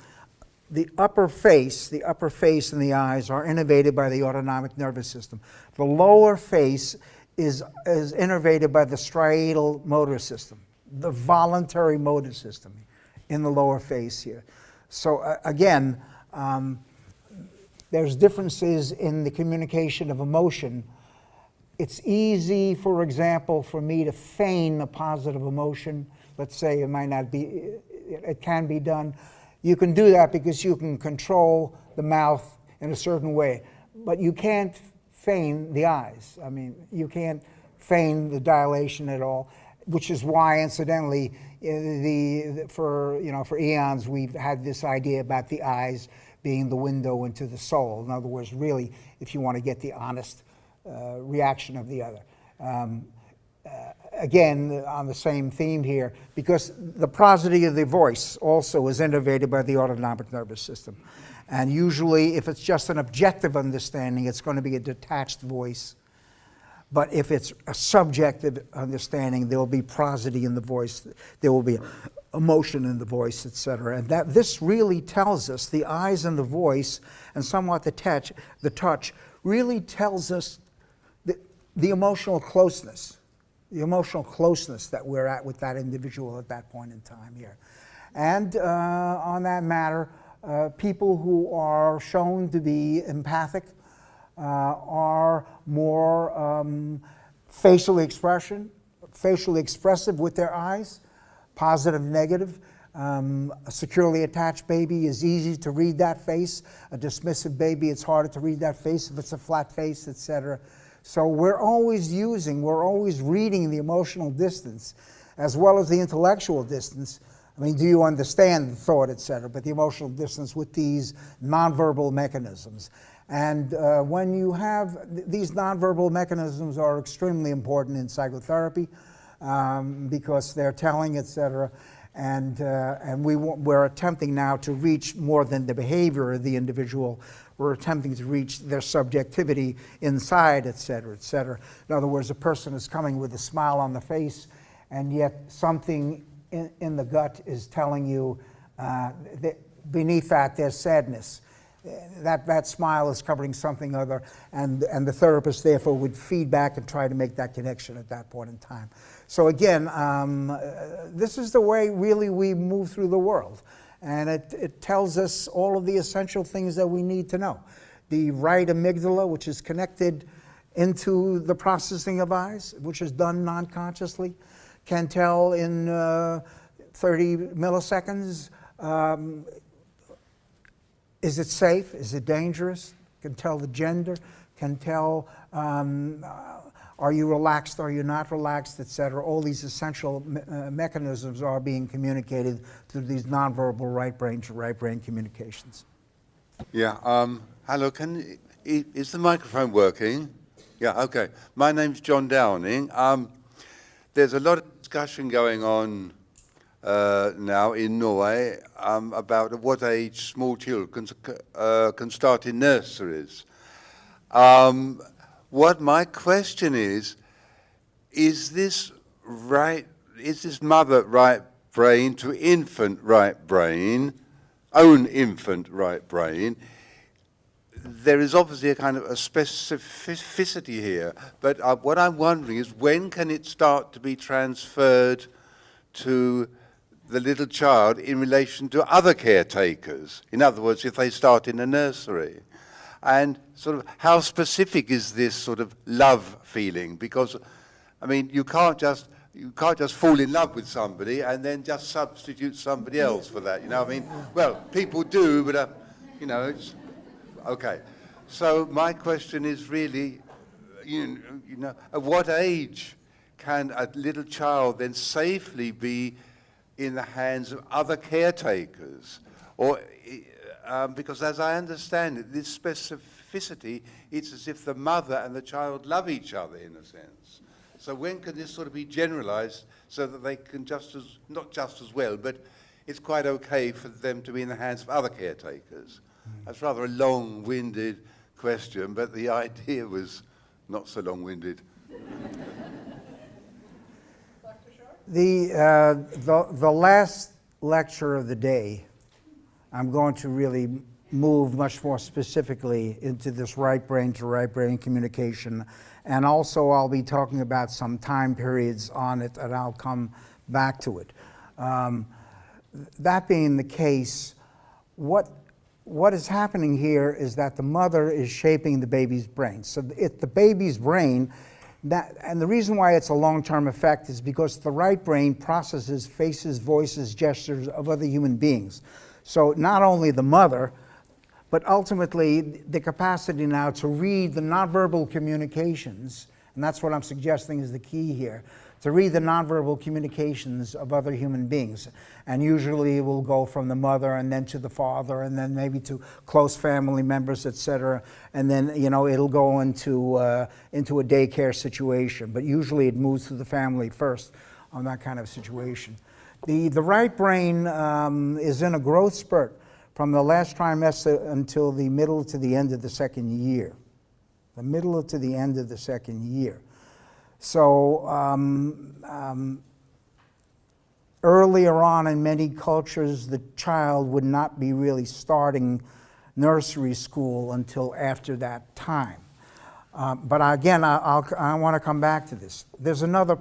Speaker 1: the upper face and the eyes are innervated by the autonomic nervous system. The lower face is innervated by the striatal motor system, the voluntary motor system in the lower face here. So again, there's differences in the communication of emotion. It's easy, for example, for me to feign a positive emotion. Let's say it might not be, it can be done. You can do that because you can control the mouth in a certain way, but you can't feign the eyes. I mean, you can't feign the dilation at all, which is why, incidentally, for eons we've had this idea about the eyes being the window into the soul. In other words, really, if you want to get the honest reaction of the other. Again, on the same theme here, because the prosody of the voice also is innervated by the autonomic nervous system. And usually, if it's just an objective understanding, it's going to be a detached voice. But if it's a subjective understanding, there will be prosody in the voice. There will be emotion in the voice, etc. And that this really tells us, the eyes and the voice, and somewhat the touch really tells us the emotional closeness that we're at with that individual at that point in time here. And on that matter, people who are shown to be empathic are more facially expressive with their eyes, positive, negative. A securely attached baby is easy to read that face. A dismissive baby, it's harder to read that face if it's a flat face, etc. So we're always reading the emotional distance as well as the intellectual distance. I mean, do you understand the thought, etc., but the emotional distance with these nonverbal mechanisms. And when you have, these nonverbal mechanisms are extremely important in psychotherapy because they're telling, etc., and we're attempting now to reach more than the behavior of the individual. We're attempting to reach their subjectivity inside, etc., etc. In other words, a person is coming with a smile on the face, and yet something in the gut is telling you that beneath that there's sadness. That smile is covering something other, and the therapist therefore would feed back and try to make that connection at that point in time. So again, this is the way really we move through the world, and it tells us all of the essential things that we need to know. The right amygdala, which is connected into the processing of eyes, which is done non-consciously, can tell in 30 milliseconds, is it safe? Is it dangerous? Can tell the gender, can tell are you relaxed, are you not relaxed, etc. All these essential mechanisms are being communicated through these nonverbal right brain to right brain communications.
Speaker 4: Yeah, hello, is the microphone working? Yeah, okay. My name's John Downing. There's a lot of discussion going on now in Norway about at what age small children can start in nurseries. What my question is this mother right brain to infant right brain, own infant right brain? There is obviously a kind of a specificity here, but what I'm wondering is when can it start to be transferred to the little child in relation to other caretakers? In other words, if they start in a nursery. And sort of how specific is this sort of love feeling? Because, I mean, you can't just fall in love with somebody and then just substitute somebody else for that, you know what I mean? Well, people do, but, you know, it's, okay. So my question is really, you know, at what age can a little child then safely be in the hands of other caretakers? Or, because as I understand it, this specificity, it's as if the mother and the child love each other in a sense. So when can this sort of be generalized so that they can not just as well, but it's quite okay for them to be in the hands of other caretakers? That's rather a long-winded question, but the idea was not so long-winded.
Speaker 1: The last lecture of the day, I'm going to really move much more specifically into this right brain to right brain communication, and also I'll be talking about some time periods on it, and I'll come back to it. That being the case, what is happening here is that the mother is shaping the baby's brain. So the baby's brain, and the reason why it's a long-term effect is because the right brain processes faces, voices, gestures of other human beings. So not only the mother, but ultimately the capacity now to read the nonverbal communications, and that's what I'm suggesting is the key here, to read the nonverbal communications of other human beings. And usually it will go from the mother and then to the father and then maybe to close family members, etc. And then, you know, it'll go into a daycare situation. But usually it moves through the family first on that kind of situation. The right brain is in a growth spurt from the last trimester until the middle to the end of the second year. The middle to the end of the second year. So earlier on in many cultures, the child would not be really starting nursery school until after that time. But again, I want to come back to this. There's another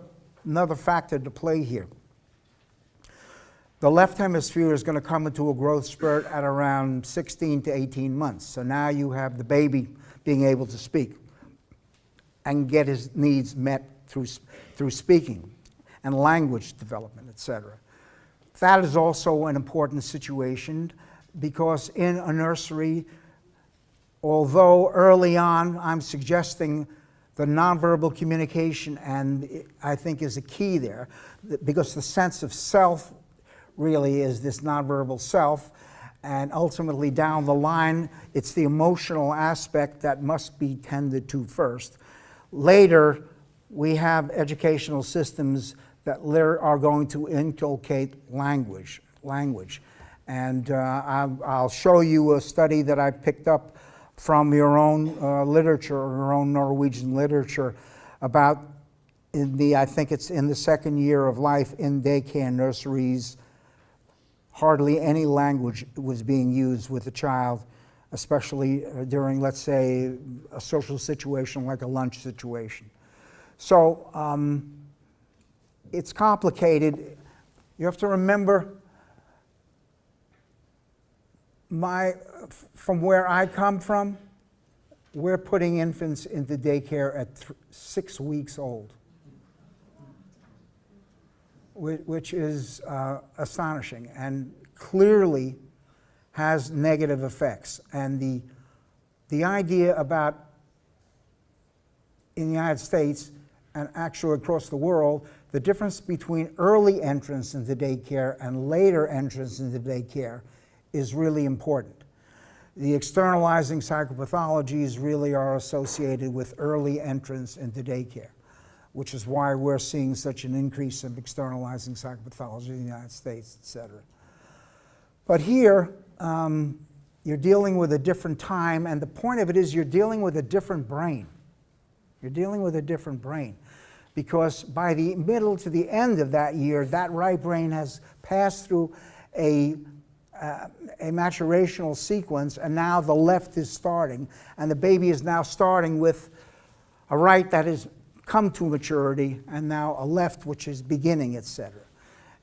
Speaker 1: factor to play here. The left hemisphere is going to come into a growth spurt at around 16 to 18 months. So now you have the baby being able to speak and get his needs met through speaking and language development, etc. That is also an important situation because in a nursery, although early on I'm suggesting the nonverbal communication, and I think is a key there, because the sense of self really is this nonverbal self, and ultimately down the line, it's the emotional aspect that must be tended to first. Later, we have educational systems that are going to inculcate language. And I'll show you a study that I picked up from your own literature, or your own Norwegian literature, about I think it's in the second year of life in daycare nurseries, hardly any language was being used with the child, especially during, let's say, a social situation like a lunch situation. So it's complicated. You have to remember, from where I come from, we're putting infants into daycare at 6 weeks old, which is astonishing and clearly has negative effects. And the idea about, in the United States and actually across the world, the difference between early entrance into daycare and later entrance into daycare is really important. The externalizing psychopathologies really are associated with early entrance into daycare, which is why we're seeing such an increase of externalizing psychopathology in the United States, etc. But here, you're dealing with a different time, and the point of it is you're dealing with a different brain. You're dealing with a different brain, because by the middle to the end of that year, that right brain has passed through a maturational sequence, and now the left is starting, and the baby is now starting with a right that has come to maturity, and now a left which is beginning, etc.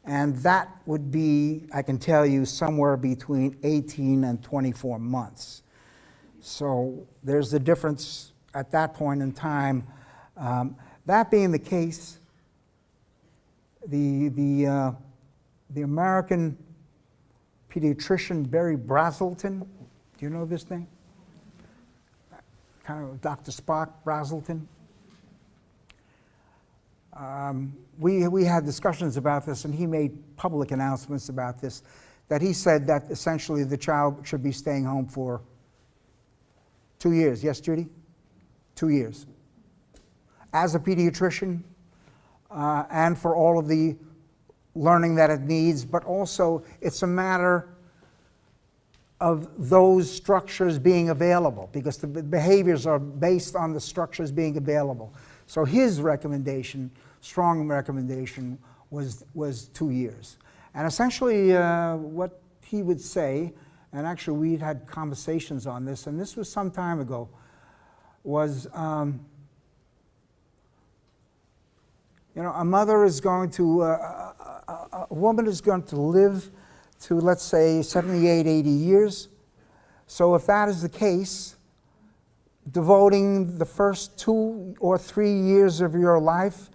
Speaker 1: And that would be, I can tell you, somewhere between 18 and 24 months. So there's a difference at that point in time. That being the case, the American pediatrician Barry Brazelton, do you know this name? Kind of Dr. Spock, Brazelton. We had discussions about this, and he made public announcements about this, that he said that essentially the child should be staying home for 2 years. Yes, Judy? 2 years. As a pediatrician, and for all of the learning that it needs, but also it's a matter of those structures being available, because the behaviors are based on the structures being available. So his recommendation, strong recommendation, was 2 years. And essentially what he would say, and actually we'd had conversations on this, and this was some time ago, was a mother is going to, a woman is going to live to, let's say, 78, 80 years. So if that is the case, devoting the first 2 or 3 years of your life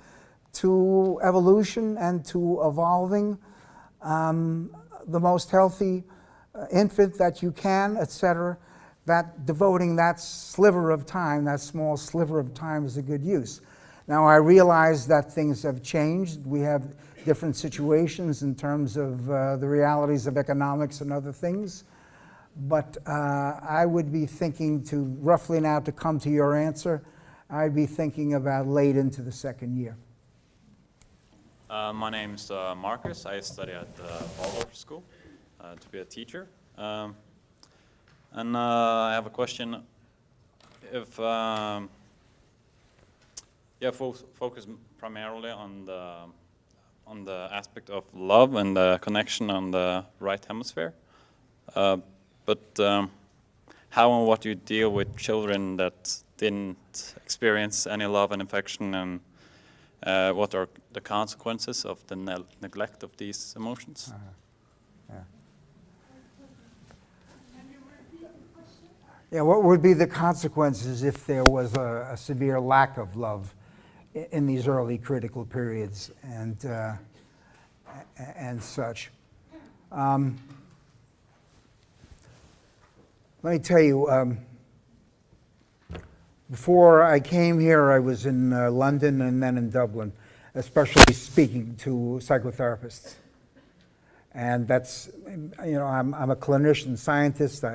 Speaker 1: to evolution and to evolving the most healthy infant that you can, etc., that devoting that sliver of time, that small sliver of time, is a good use. Now, I realize that things have changed. We have different situations in terms of the realities of economics and other things. But I would be thinking to, roughly now to come to your answer, I'd be thinking about late into the second year.
Speaker 5: My name's Marcus. I study at Waldorf School to be a teacher. And I have a question. If focus primarily on the on the aspect of love and the connection on the right hemisphere. But how and what do you deal with children that didn't experience any love and affection, and what are the consequences of the neglect of these emotions?
Speaker 1: Yeah, what would be the consequences if there was a severe lack of love in these early critical periods and such? Let me tell you, before I came here, I was in London and then in Dublin, especially speaking to psychotherapists. And that's, you know, I'm a clinician scientist.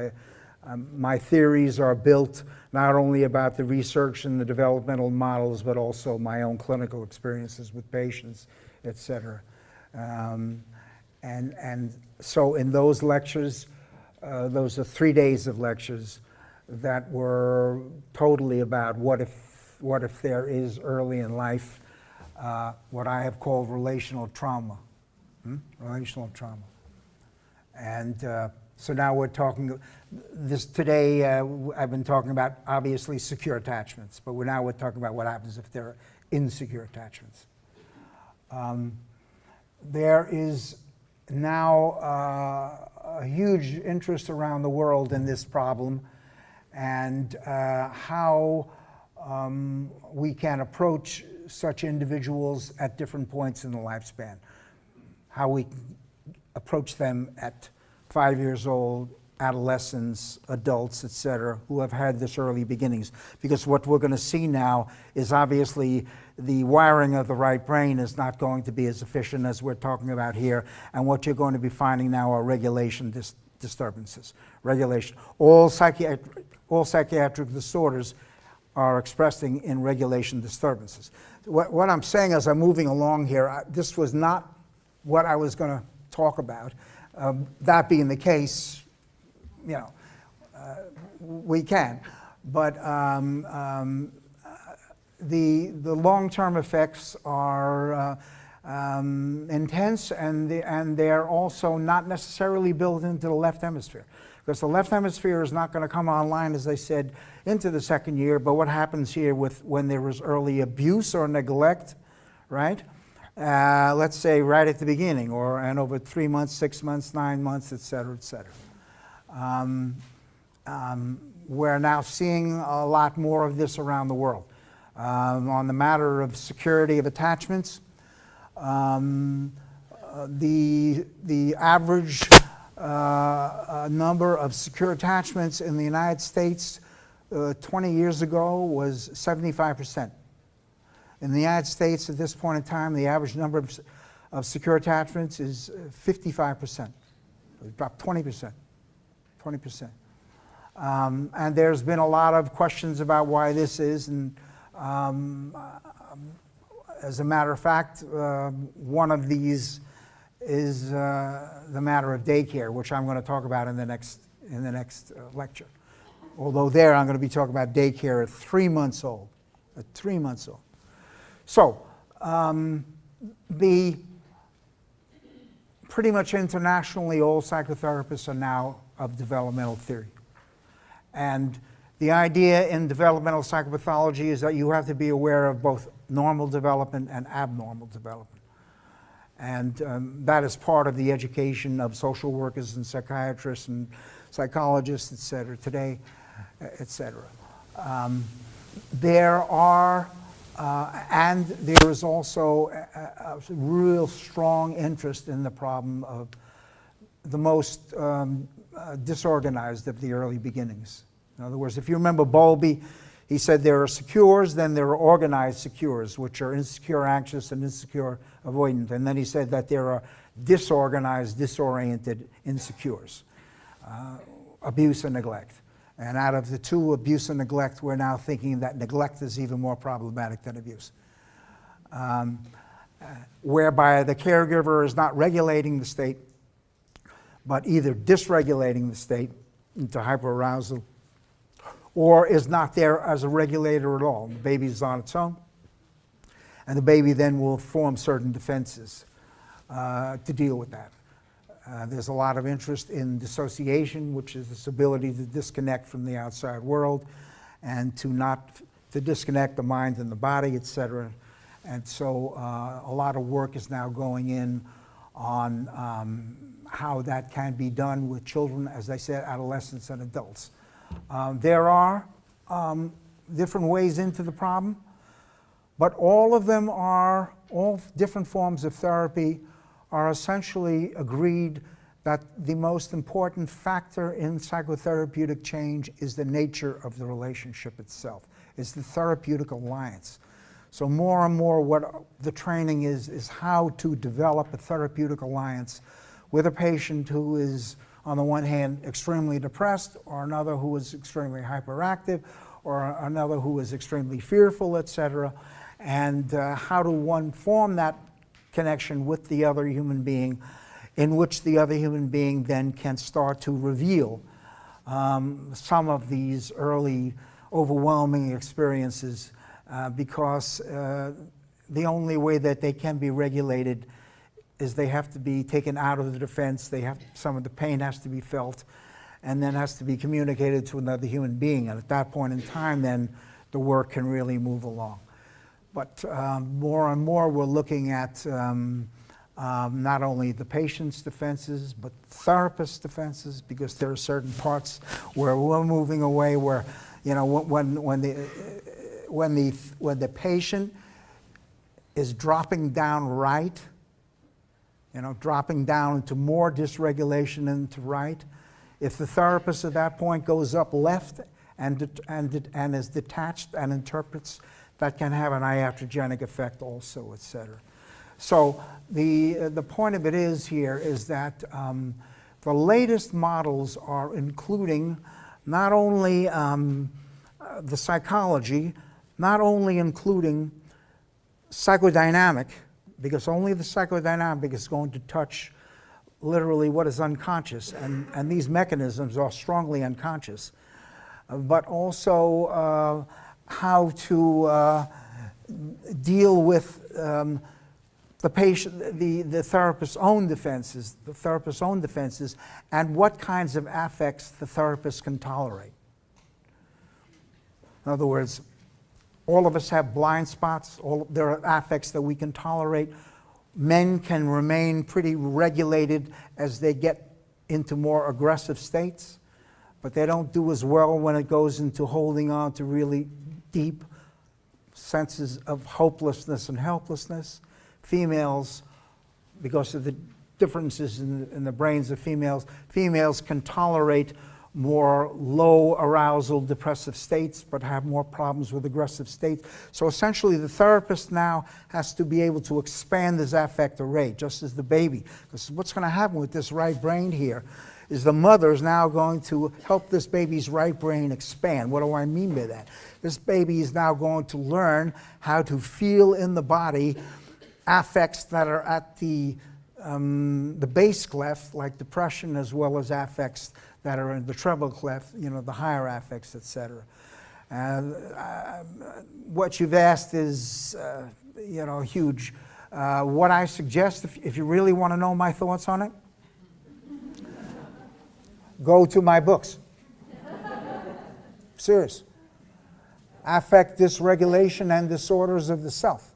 Speaker 1: My theories are built not only about the research and the developmental models, but also my own clinical experiences with patients, etc. And so in those lectures, those are 3 days of lectures that were totally about what if there is early in life what I have called relational trauma. Relational trauma. And so now we're talking, today I've been talking about obviously secure attachments, but now we're talking about what happens if there are insecure attachments. There is now a huge interest around the world in this problem and how we can approach such individuals at different points in the lifespan. How we approach them at 5 years old, adolescents, adults, etc., who have had this early beginnings. Because what we're going to see now is obviously the wiring of the right brain is not going to be as efficient as we're talking about here, and what you're going to be finding now are regulation disturbances. Regulation. All psychiatric disorders are expressing in regulation disturbances. What I'm saying as I'm moving along here, this was not what I was going to talk about. That being the case, you know, we can. But the long-term effects are intense, and they're also not necessarily built into the left hemisphere. Because the left hemisphere is not going to come online, as I said, into the second year. But what happens here when there is early abuse or neglect, right? Let's say right at the beginning, and over 3 months, 6 months, 9 months, et cetera, et cetera. We're now seeing a lot more of this around the world. On the matter of security of attachments, the average number of secure attachments in the United States 20 years ago was 75%. In the United States, at this point in time, the average number of secure attachments is 55%. It dropped 20%. 20%. And there's been a lot of questions about why this is, and as a matter of fact, one of these is the matter of daycare, which I'm going to talk about in the next lecture. Although there I'm going to be talking about daycare at 3 months old. At 3 months old. So, pretty much internationally, all psychotherapists are now of developmental theory. And the idea in developmental psychopathology is that you have to be aware of both normal development and abnormal development. And that is part of the education of social workers and psychiatrists and psychologists, et cetera, today, et cetera. And there is also a real strong interest in the problem of the most disorganized of the early beginnings. In other words, if you remember Bowlby, he said there are secures, then there are organized secures, which are insecure anxious and insecure avoidant. And then he said that there are disorganized, disoriented insecures, abuse and neglect. And out of the two, abuse and neglect, we're now thinking that neglect is even more problematic than abuse. Whereby the caregiver is not regulating the state, but either dysregulating the state into hyperarousal, or is not there as a regulator at all. The baby is on its own, and the baby then will form certain defenses. to deal with that. There's a lot of interest in dissociation, which is this ability to disconnect from the outside world and to disconnect the mind and the body, etc. And so a lot of work is now going in on how that can be done with children, as I said, adolescents and adults. There are different ways into the problem, but all of them are, all different forms of therapy are essentially agreed that the most important factor in psychotherapeutic change is the nature of the relationship itself, is the therapeutic alliance. So more and more what the training is how to develop a therapeutic alliance with a patient who is, on the one hand, extremely depressed, or another who is extremely hyperactive, or another who is extremely fearful, etc., and how to one form that connection with the other human being, in which the other human being then can start to reveal some of these early overwhelming experiences, because the only way that they can be regulated is they have to be taken out of the defense. Some of the pain has to be felt, and then has to be communicated to another human being. And at that point in time, then the work can really move along. But more and more, we're looking at not only the patient's defenses, but therapist defenses, because there are certain parts where we're moving away where, you know, when the patient is dropping down right, you know, dropping down into more dysregulation into right, if the therapist at that point goes up left and is detached and interprets, that can have an iatrogenic effect also, etc. So the point of it is here is that the latest models are including not only the psychology, not only including psychodynamic, because only the psychodynamic is going to touch literally what is unconscious, and these mechanisms are strongly unconscious, but also how to deal with the patient, the therapist's own defenses, and what kinds of affects the therapist can tolerate. In other words, all of us have blind spots. There are affects that we can tolerate. Men can remain pretty regulated as they get into more aggressive states, but they don't do as well when it goes into holding on to really deep senses of hopelessness and helplessness. Females, because of the differences in the brains of females can tolerate more low arousal depressive states, but have more problems with aggressive states. So essentially the therapist now has to be able to expand this affect array, just as the baby. Because what's going to happen with this right brain here is the mother is now going to help this baby's right brain expand. What do I mean by that? This baby is now going to learn how to feel in the body affects that are at the bass clef, like depression, as well as affects that are in the treble clef, you know, the higher affects, etc. What you've asked is, you know, huge. What I suggest, if you really want to know my thoughts on it, go to my books. Serious. Affect Dysregulation and Disorders of the Self.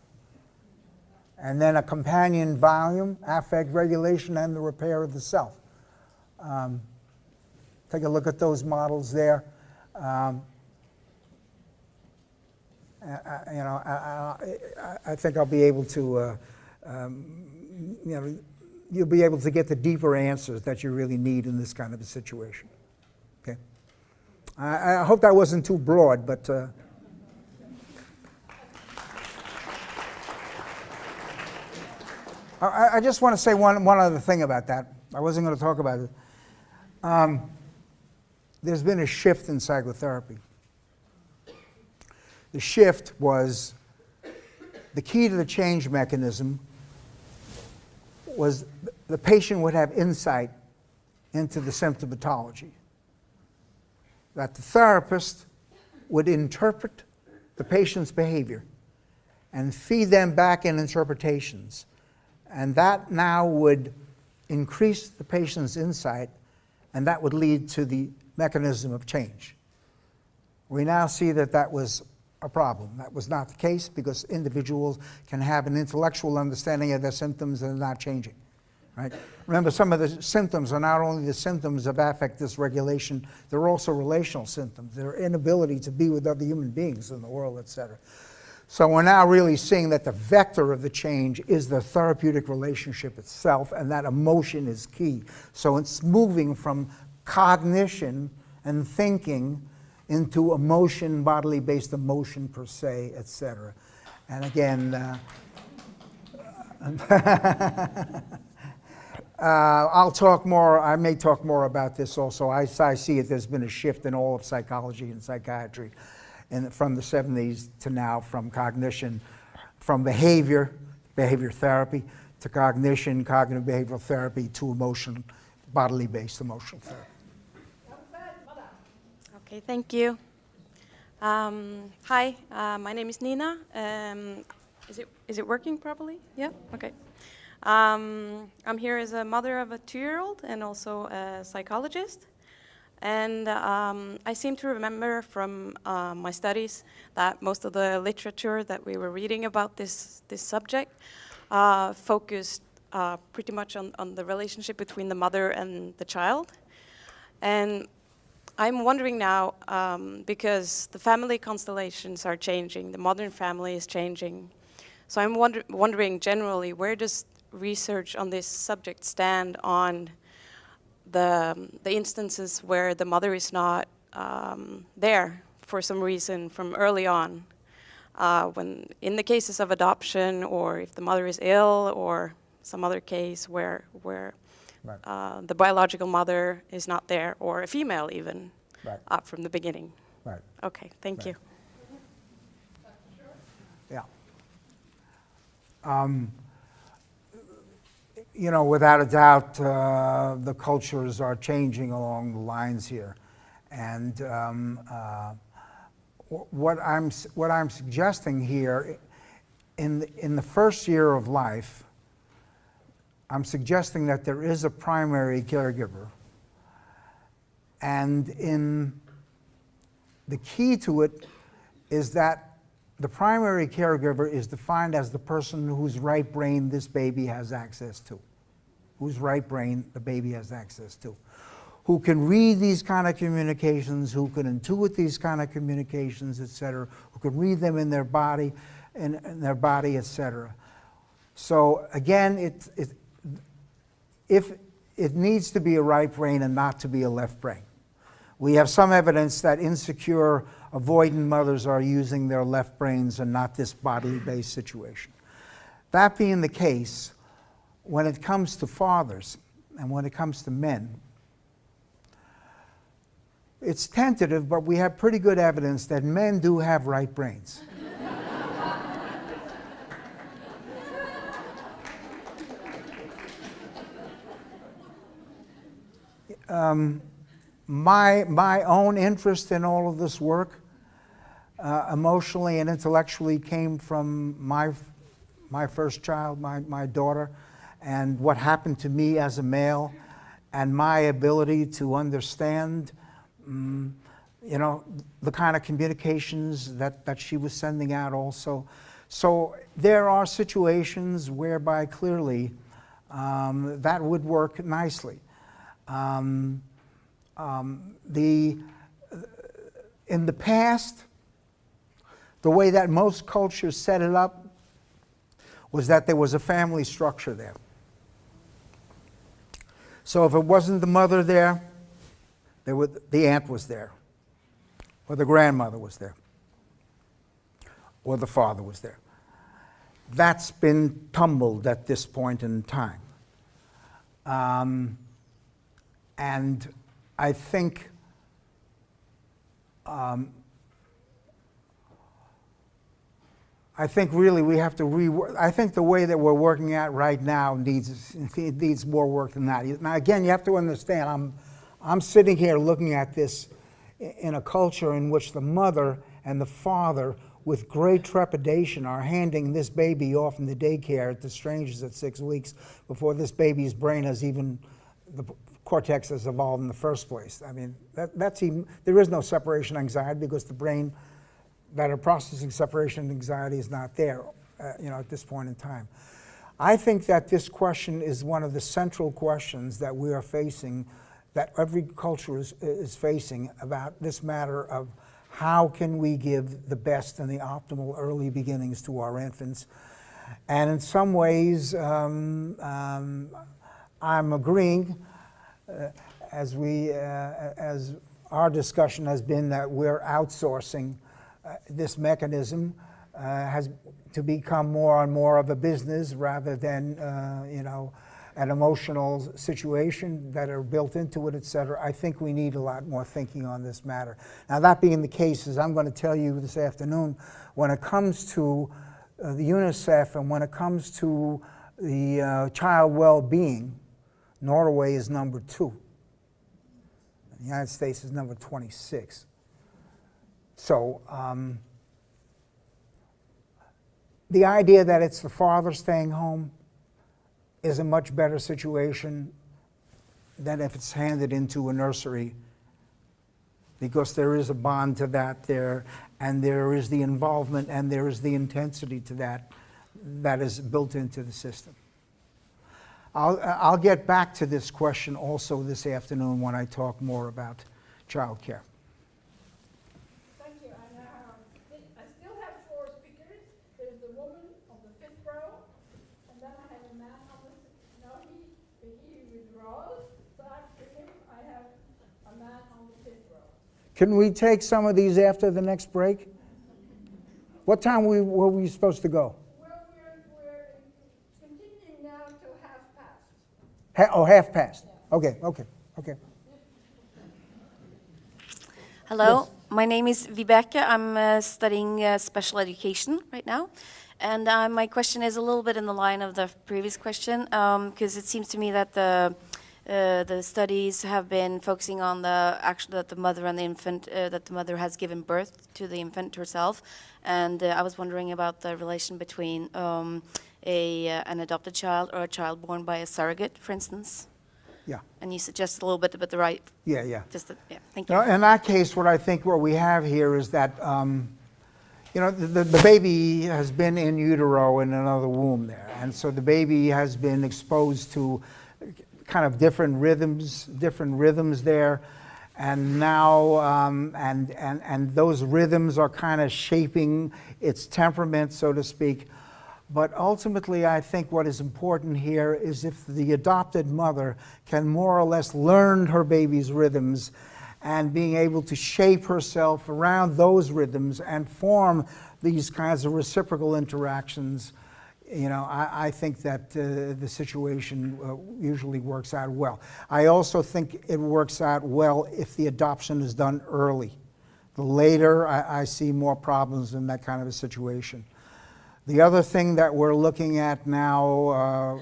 Speaker 1: And then a companion volume, Affect Regulation and the Repair of the Self. Take a look at those models there. I think I'll be able to, you know, you'll be able to get the deeper answers that you really need in this kind of a situation. Okay. I hope that wasn't too broad, but. I just want to say one other thing about that. I wasn't going to talk about it. There's been a shift in psychotherapy. The shift was the key to the change mechanism was the patient would have insight into the symptomatology. That the therapist would interpret the patient's behavior and feed them back in interpretations. And that now would increase the patient's insight, and that would lead to the mechanism of change. We now see that that was a problem. That was not the case, because individuals can have an intellectual understanding of their symptoms and they're not changing, right? Remember, some of the symptoms are not only the symptoms of affect dysregulation, they're also relational symptoms, their inability to be with other human beings in the world, etc. So we're now really seeing that the vector of the change is the therapeutic relationship itself, and that emotion is key. So it's moving from cognition and thinking into emotion, bodily-based emotion per se, etc. And again, I'll talk more, I may talk more about this also. I see it, there's been a shift in all of psychology and psychiatry, and from the 70s to now, from cognition, from behavior therapy, to cognition, cognitive behavioral therapy, to emotion, bodily-based emotional therapy.
Speaker 6: Okay, thank you. Hi, my name is Nina. Is it working properly? Yeah, okay. I'm here as a mother of a 2-year-old and also a psychologist. And I seem to remember from my studies that most of the literature that we were reading about this subject focused pretty much on the relationship between the mother and the child. And I'm wondering now, because the family constellations are changing, the modern family is changing. So I'm wondering generally, where does research on this subject stand on the instances where the mother is not there for some reason from early on, when in the cases of adoption, or if the mother is ill, or some other case where right. The biological mother is not there, or a female even, right. From the beginning.
Speaker 1: Right.
Speaker 6: Okay, thank
Speaker 1: Right.
Speaker 6: you.
Speaker 1: Yeah. You know, without a doubt, the cultures are changing along the lines here, and what I'm suggesting here, in the first year of life, I'm suggesting that there is a primary caregiver, and the key to it is that the primary caregiver is defined as the person whose right brain this baby has access to, whose right brain the baby has access to, who can read these kind of communications, who can intuit these kind of communications, etc., who can read them in their body, etc. So again, if it needs to be a right brain and not to be a left brain. We have some evidence that insecure, avoidant mothers are using their left brains and not this bodily-based situation. That being the case, when it comes to fathers and when it comes to men, it's tentative, but we have pretty good evidence that men do have right brains. My own interest in all of this work, emotionally and intellectually, came from my first child, my daughter, and what happened to me as a male, and my ability to understand, you know, the kind of communications that she was sending out also. So there are situations whereby clearly that would work nicely. In the past, the way that most cultures set it up was that there was a family structure there. So if it wasn't the mother there, the aunt was there, or the grandmother was there, or the father was there. That's been tumbled at this point in time. And I think really we have to rework. I think the way that we're working at right now needs more work than that. Now again, you have to understand, I'm sitting here looking at this in a culture in which the mother and the father with great trepidation, are handing this baby off in the daycare to strangers at 6 weeks before this baby's brain has even, the cortex has evolved in the first place. I mean, there is no separation anxiety because the brain that are processing separation anxiety is not there, at this point in time. I think that this question is one of the central questions that we are facing, that every culture is facing, about this matter of how can we give the best and the optimal early beginnings to our infants. And in some ways, I'm agreeing, as our discussion has been, that we're outsourcing this mechanism has to become more and more of a business rather than, an emotional situation that are built into it, etc. I think we need a lot more thinking on this matter. Now, that being the case, as I'm going to tell you this afternoon, when it comes to the UNICEF and when it comes to the child well-being, Norway is number 2. The United States is number 26. So the idea that it's the father staying home is a much better situation than if it's handed into a nursery, because there is a bond to that there, and there is the involvement and there is the intensity to that is built into the system. I'll get back to this question also this afternoon when I talk more about child care.
Speaker 2: Thank you. And I still have 4 speakers. There's the woman on the 5th row, and then I have a man on the, no, he withdraws. So after him, I have a man on the 5th row.
Speaker 1: Can we take some of these after the next break? What time were we supposed to go?
Speaker 2: Well, we're continuing now till 1/2 past.
Speaker 1: Half past. Okay.
Speaker 7: Hello, my name is Vibeke. I'm studying special education right now. And my question is a little bit in the line of the previous question, because it seems to me that the studies have been focusing on that the mother and the infant, that the mother has given birth to the infant herself. And I was wondering about the relation between an adopted child or a child born by a surrogate, for instance.
Speaker 1: Yeah.
Speaker 7: And you suggested a little bit about the right.
Speaker 1: Yeah.
Speaker 7: Thank you.
Speaker 1: In that case, what we have here is that, the baby has been in utero in another womb there. And so the baby has been exposed to kind of different rhythms there. And now, and those rhythms are kind of shaping its temperament, so to speak. But ultimately, I think what is important here is if the adopted mother can more or less learn her baby's rhythms and being able to shape herself around those rhythms and form these kinds of reciprocal interactions, I think that the situation usually works out well. I also think it works out well if the adoption is done early. The later, I see more problems in that kind of a situation. The other thing that we're looking at now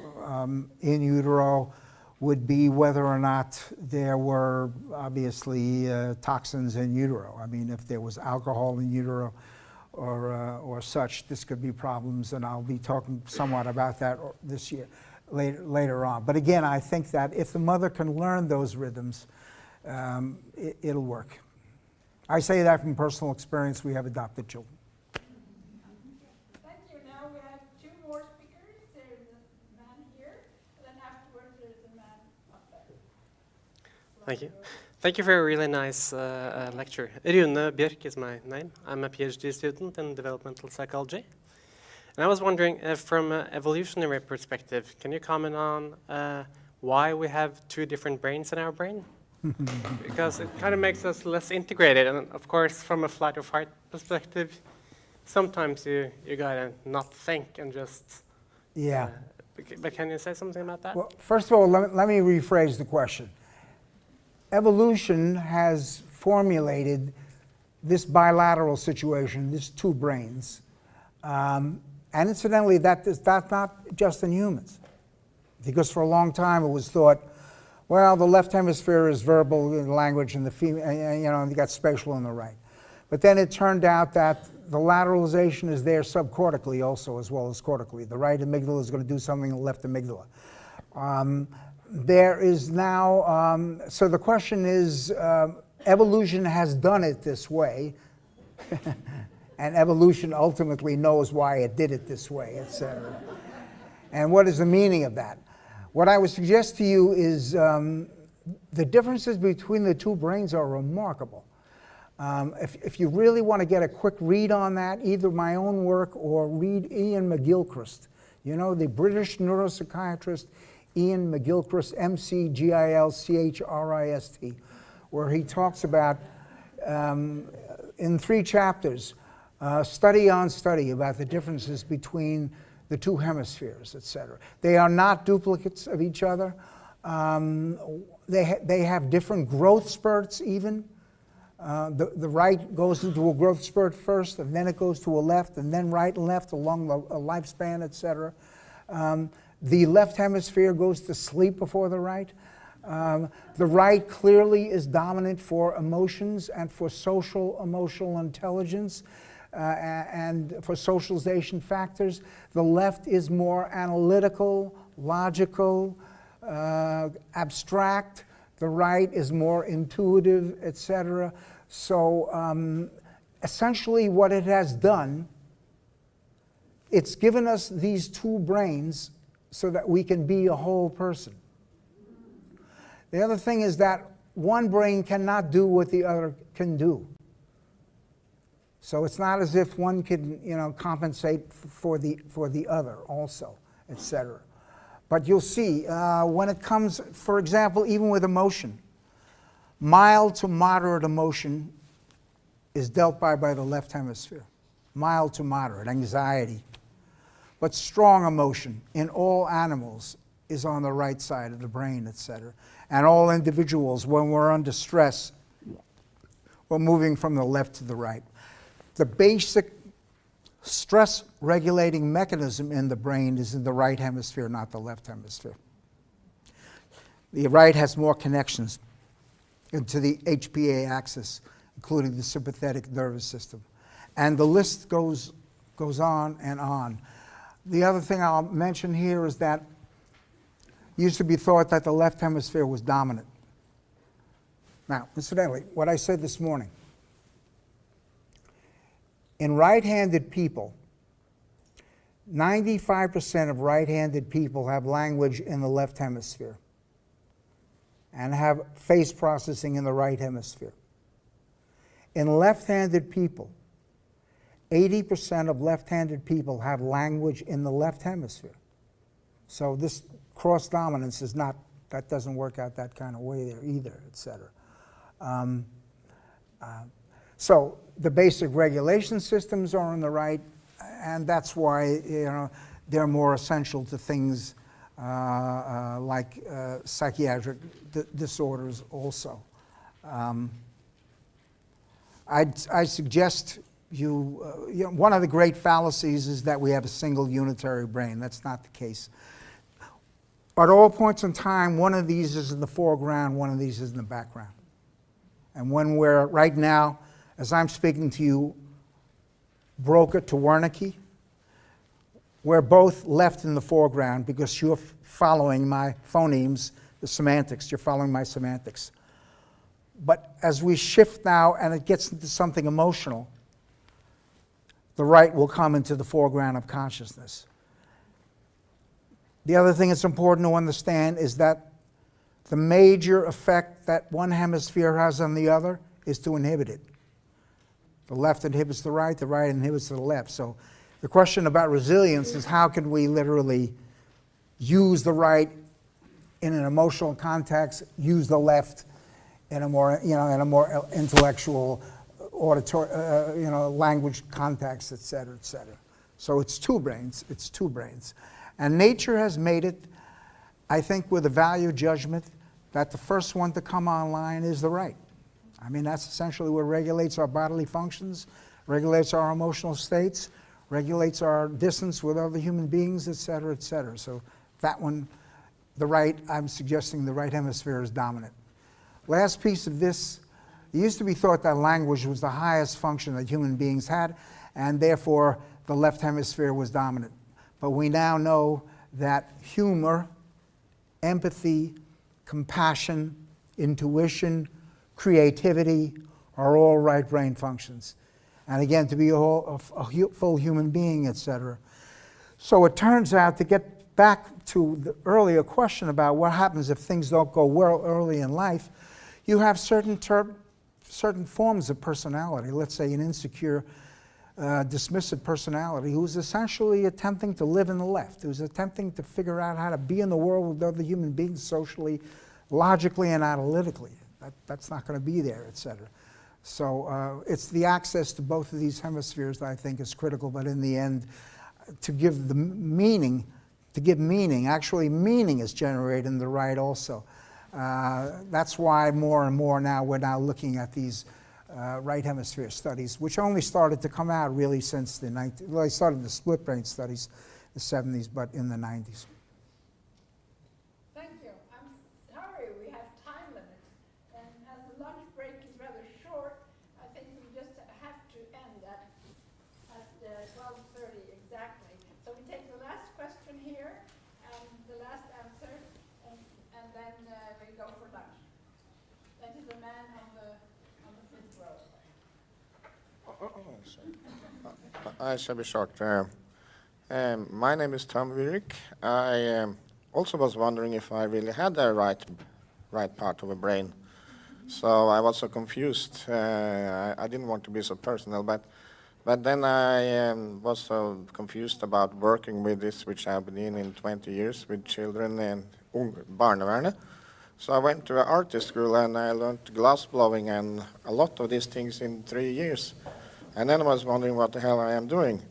Speaker 1: in utero would be whether or not there were obviously toxins in utero. I mean, if there was alcohol in utero or such, this could be problems, and I'll be talking somewhat about that this year, later on. But again, I think that if the mother can learn those rhythms, it'll work. I say that from personal experience. We have adopted children.
Speaker 8: Thank you. Thank you for a really nice lecture. Rune Björk is my name. I'm a PhD student in developmental psychology. And I was wondering, from an evolutionary perspective, can you comment on why we have 2 different brains in our brain? Because it kind of makes us less integrated. And of course, from a flight or fight perspective, sometimes you gotta not think and just...
Speaker 1: Yeah.
Speaker 8: But can you say something about that?
Speaker 1: Well, first of all, let me rephrase the question. Evolution has formulated this bilateral situation, this 2 brains. And incidentally, that's not just in humans. Because for a long time it was thought, well, the left hemisphere is verbal language and the female, you got spatial on the right. But then it turned out that the lateralization is there subcortically also as well as cortically. The right amygdala is going to do something in the left amygdala. There is now, so the question is, evolution has done it this way, and evolution ultimately knows why it did it this way, etc. And what is the meaning of that? What I would suggest to you is the differences between the two brains are remarkable. If you really want to get a quick read on that, either my own work or read Ian McGilchrist. You know, the British neuropsychiatrist Ian McGilchrist, McGilchrist, where he talks about, in 3 chapters, study on study about the differences between the 2 hemispheres, etc. They are not duplicates of each other. They have different growth spurts even. The right goes into a growth spurt first, and then it goes to a left, and then right and left along the lifespan, etc. The left hemisphere goes to sleep before the right. The right clearly is dominant for emotions and for social emotional intelligence and for socialization factors. The left is more analytical, logical, abstract. The right is more intuitive, etc. So essentially what it has done, it's given us these 2 brains so that we can be a whole person. The other thing is that one brain cannot do what the other can do. So it's not as if one can, compensate for the other also, etc. But you'll see, when it comes, for example, even with emotion, mild to moderate emotion is dealt by the left hemisphere. Mild to moderate, anxiety. But strong emotion in all animals is on the right side of the brain, etc. And all individuals, when we're under stress, we're moving from the left to the right. The basic stress regulating mechanism in the brain is in the right hemisphere, not the left hemisphere. The right has more connections into the HPA axis, including the sympathetic nervous system. And the list goes on and on. The other thing I'll mention here is that it used to be thought that the left hemisphere was dominant. Now, incidentally, what I said this morning, in right-handed people, 95% of right-handed people have language in the left hemisphere and have face processing in the right hemisphere. In left-handed people, 80% of left-handed people have language in the left hemisphere. So this cross-dominance is not, that doesn't work out that kind of way there either, etc. So the basic regulation systems are on the right, and that's why they're more essential to things like psychiatric disorders also. I suggest one of the great fallacies is that we have a single unitary brain. That's not the case. At all points in time, one of these is in the foreground, one of these is in the background. And when we're, right now, as I'm speaking to you, Broca to Wernicke, we're both left in the foreground because you're following my phonemes, the semantics, you're following my semantics. But as we shift now and it gets into something emotional, the right will come into the foreground of consciousness. The other thing that's important to understand is that the major effect that one hemisphere has on the other is to inhibit it. The left inhibits the right inhibits the left. So the question about resilience is how can we literally use the right in an emotional context, use the left in a more, in a more intellectual, auditory, language context, etc., etc. So it's 2 brains. It's 2 brains. And nature has made it, I think, with a value judgment that the first one to come online is the right. I mean, that's essentially what regulates our bodily functions, regulates our emotional states, regulates our distance with other human beings, etc., etc. So that one, the right, I'm suggesting the right hemisphere is dominant. Last piece of this it used to be thought that language was the highest function that human beings had, and therefore the left hemisphere was dominant. But we now know that humor, empathy, compassion, intuition, creativity are all right brain functions. And again, to be a full human being, etc. So it turns out, to get back to the earlier question about what happens if things don't go well early in life, you have certain forms of personality. Let's say an insecure, dismissive personality who's essentially attempting to live in the left, who's attempting to figure out how to be in the world with other human beings socially, logically, and analytically. That's not going to be there, etc. So it's the access to both of these hemispheres that I think is critical, but in the end, to give the meaning, actually meaning is generated in the right also. That's why more and more now we're now looking at these right hemisphere studies, which only started to come out really since the 90s. Well, they started the split brain studies in the 70s, but in the 90s.
Speaker 2: Thank you. I'm sorry we have time limits, and as the lunch break is rather short, I think we just have to end at 12:30 exactly. So we take the last question here and the last answer, and then we go for lunch. That is the man on the fifth row.
Speaker 9: I shall be short. My name is Tom Virik. I also was wondering if I really had the right part of the brain. So I was so confused. I didn't want to be so personal, but then I was so confused about working with this, which I've been in 20 years with children and barnevernet. So I went to an artist school and I learned glass blowing and a lot of these things in 3 years. And then I was wondering what the hell I am doing.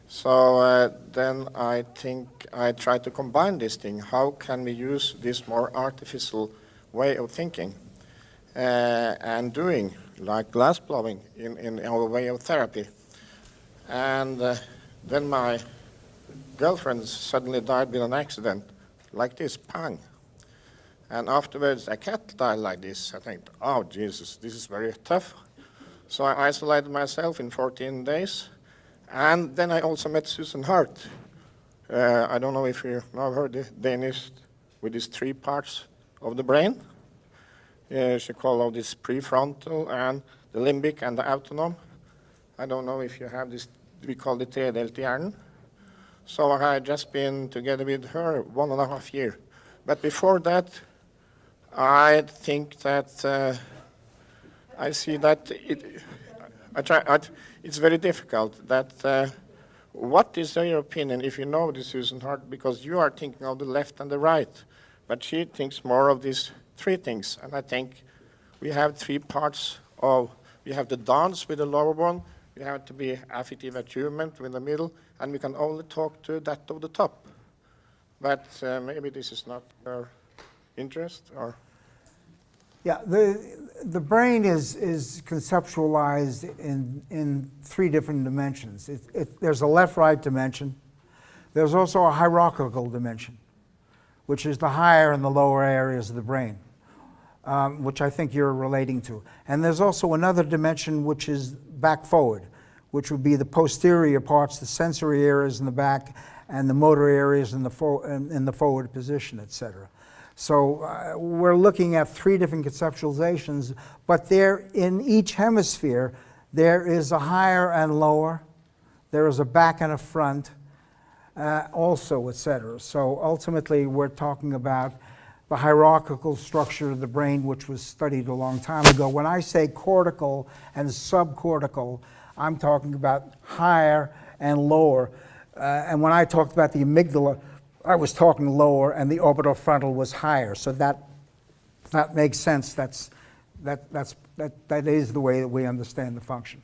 Speaker 9: So then I think I tried to combine this thing. How can we use this more artificial way of thinking and doing, like glass blowing, in our way of therapy? And then my girlfriend suddenly died with an accident, like this, pang. And afterwards, a cat died like this. I think, oh, Jesus, this is very tough. So I isolated myself in 14 days. And then I also met Susan Hart. I don't know if you have heard the Danish with these 3 parts of the brain. She called this prefrontal and the limbic and the autonom. I don't know if you have this, we call it tredelt hjernen. So I had just been together with her 1.5 years. But before that, I think that I see that it's very difficult. That what is your opinion, if you know this Susan Hart, because you are thinking of the left and the right, but she thinks more of these 3 things. And I think we have 3 parts of, we have the dance with the lower one, we have to be affective attunement with the middle, and we can only talk to that of the top. But maybe this is not your interest, or?
Speaker 1: Yeah, the brain is conceptualized in 3 different dimensions. There's a left-right dimension. There's also a hierarchical dimension, which is the higher and the lower areas of the brain, which I think you're relating to. And there's also another dimension which is back-forward, which would be the posterior parts, the sensory areas in the back, and the motor areas in the forward position, etc. So we're looking at 3 different conceptualizations, but there, in each hemisphere, there is a higher and lower, there is a back and a front, also, etc. So ultimately, we're talking about the hierarchical structure of the brain, which was studied a long time ago. When I say cortical and subcortical, I'm talking about higher and lower. And when I talked about the amygdala, I was talking lower, and the orbital frontal was higher. So that makes sense. That is the way that we understand the function.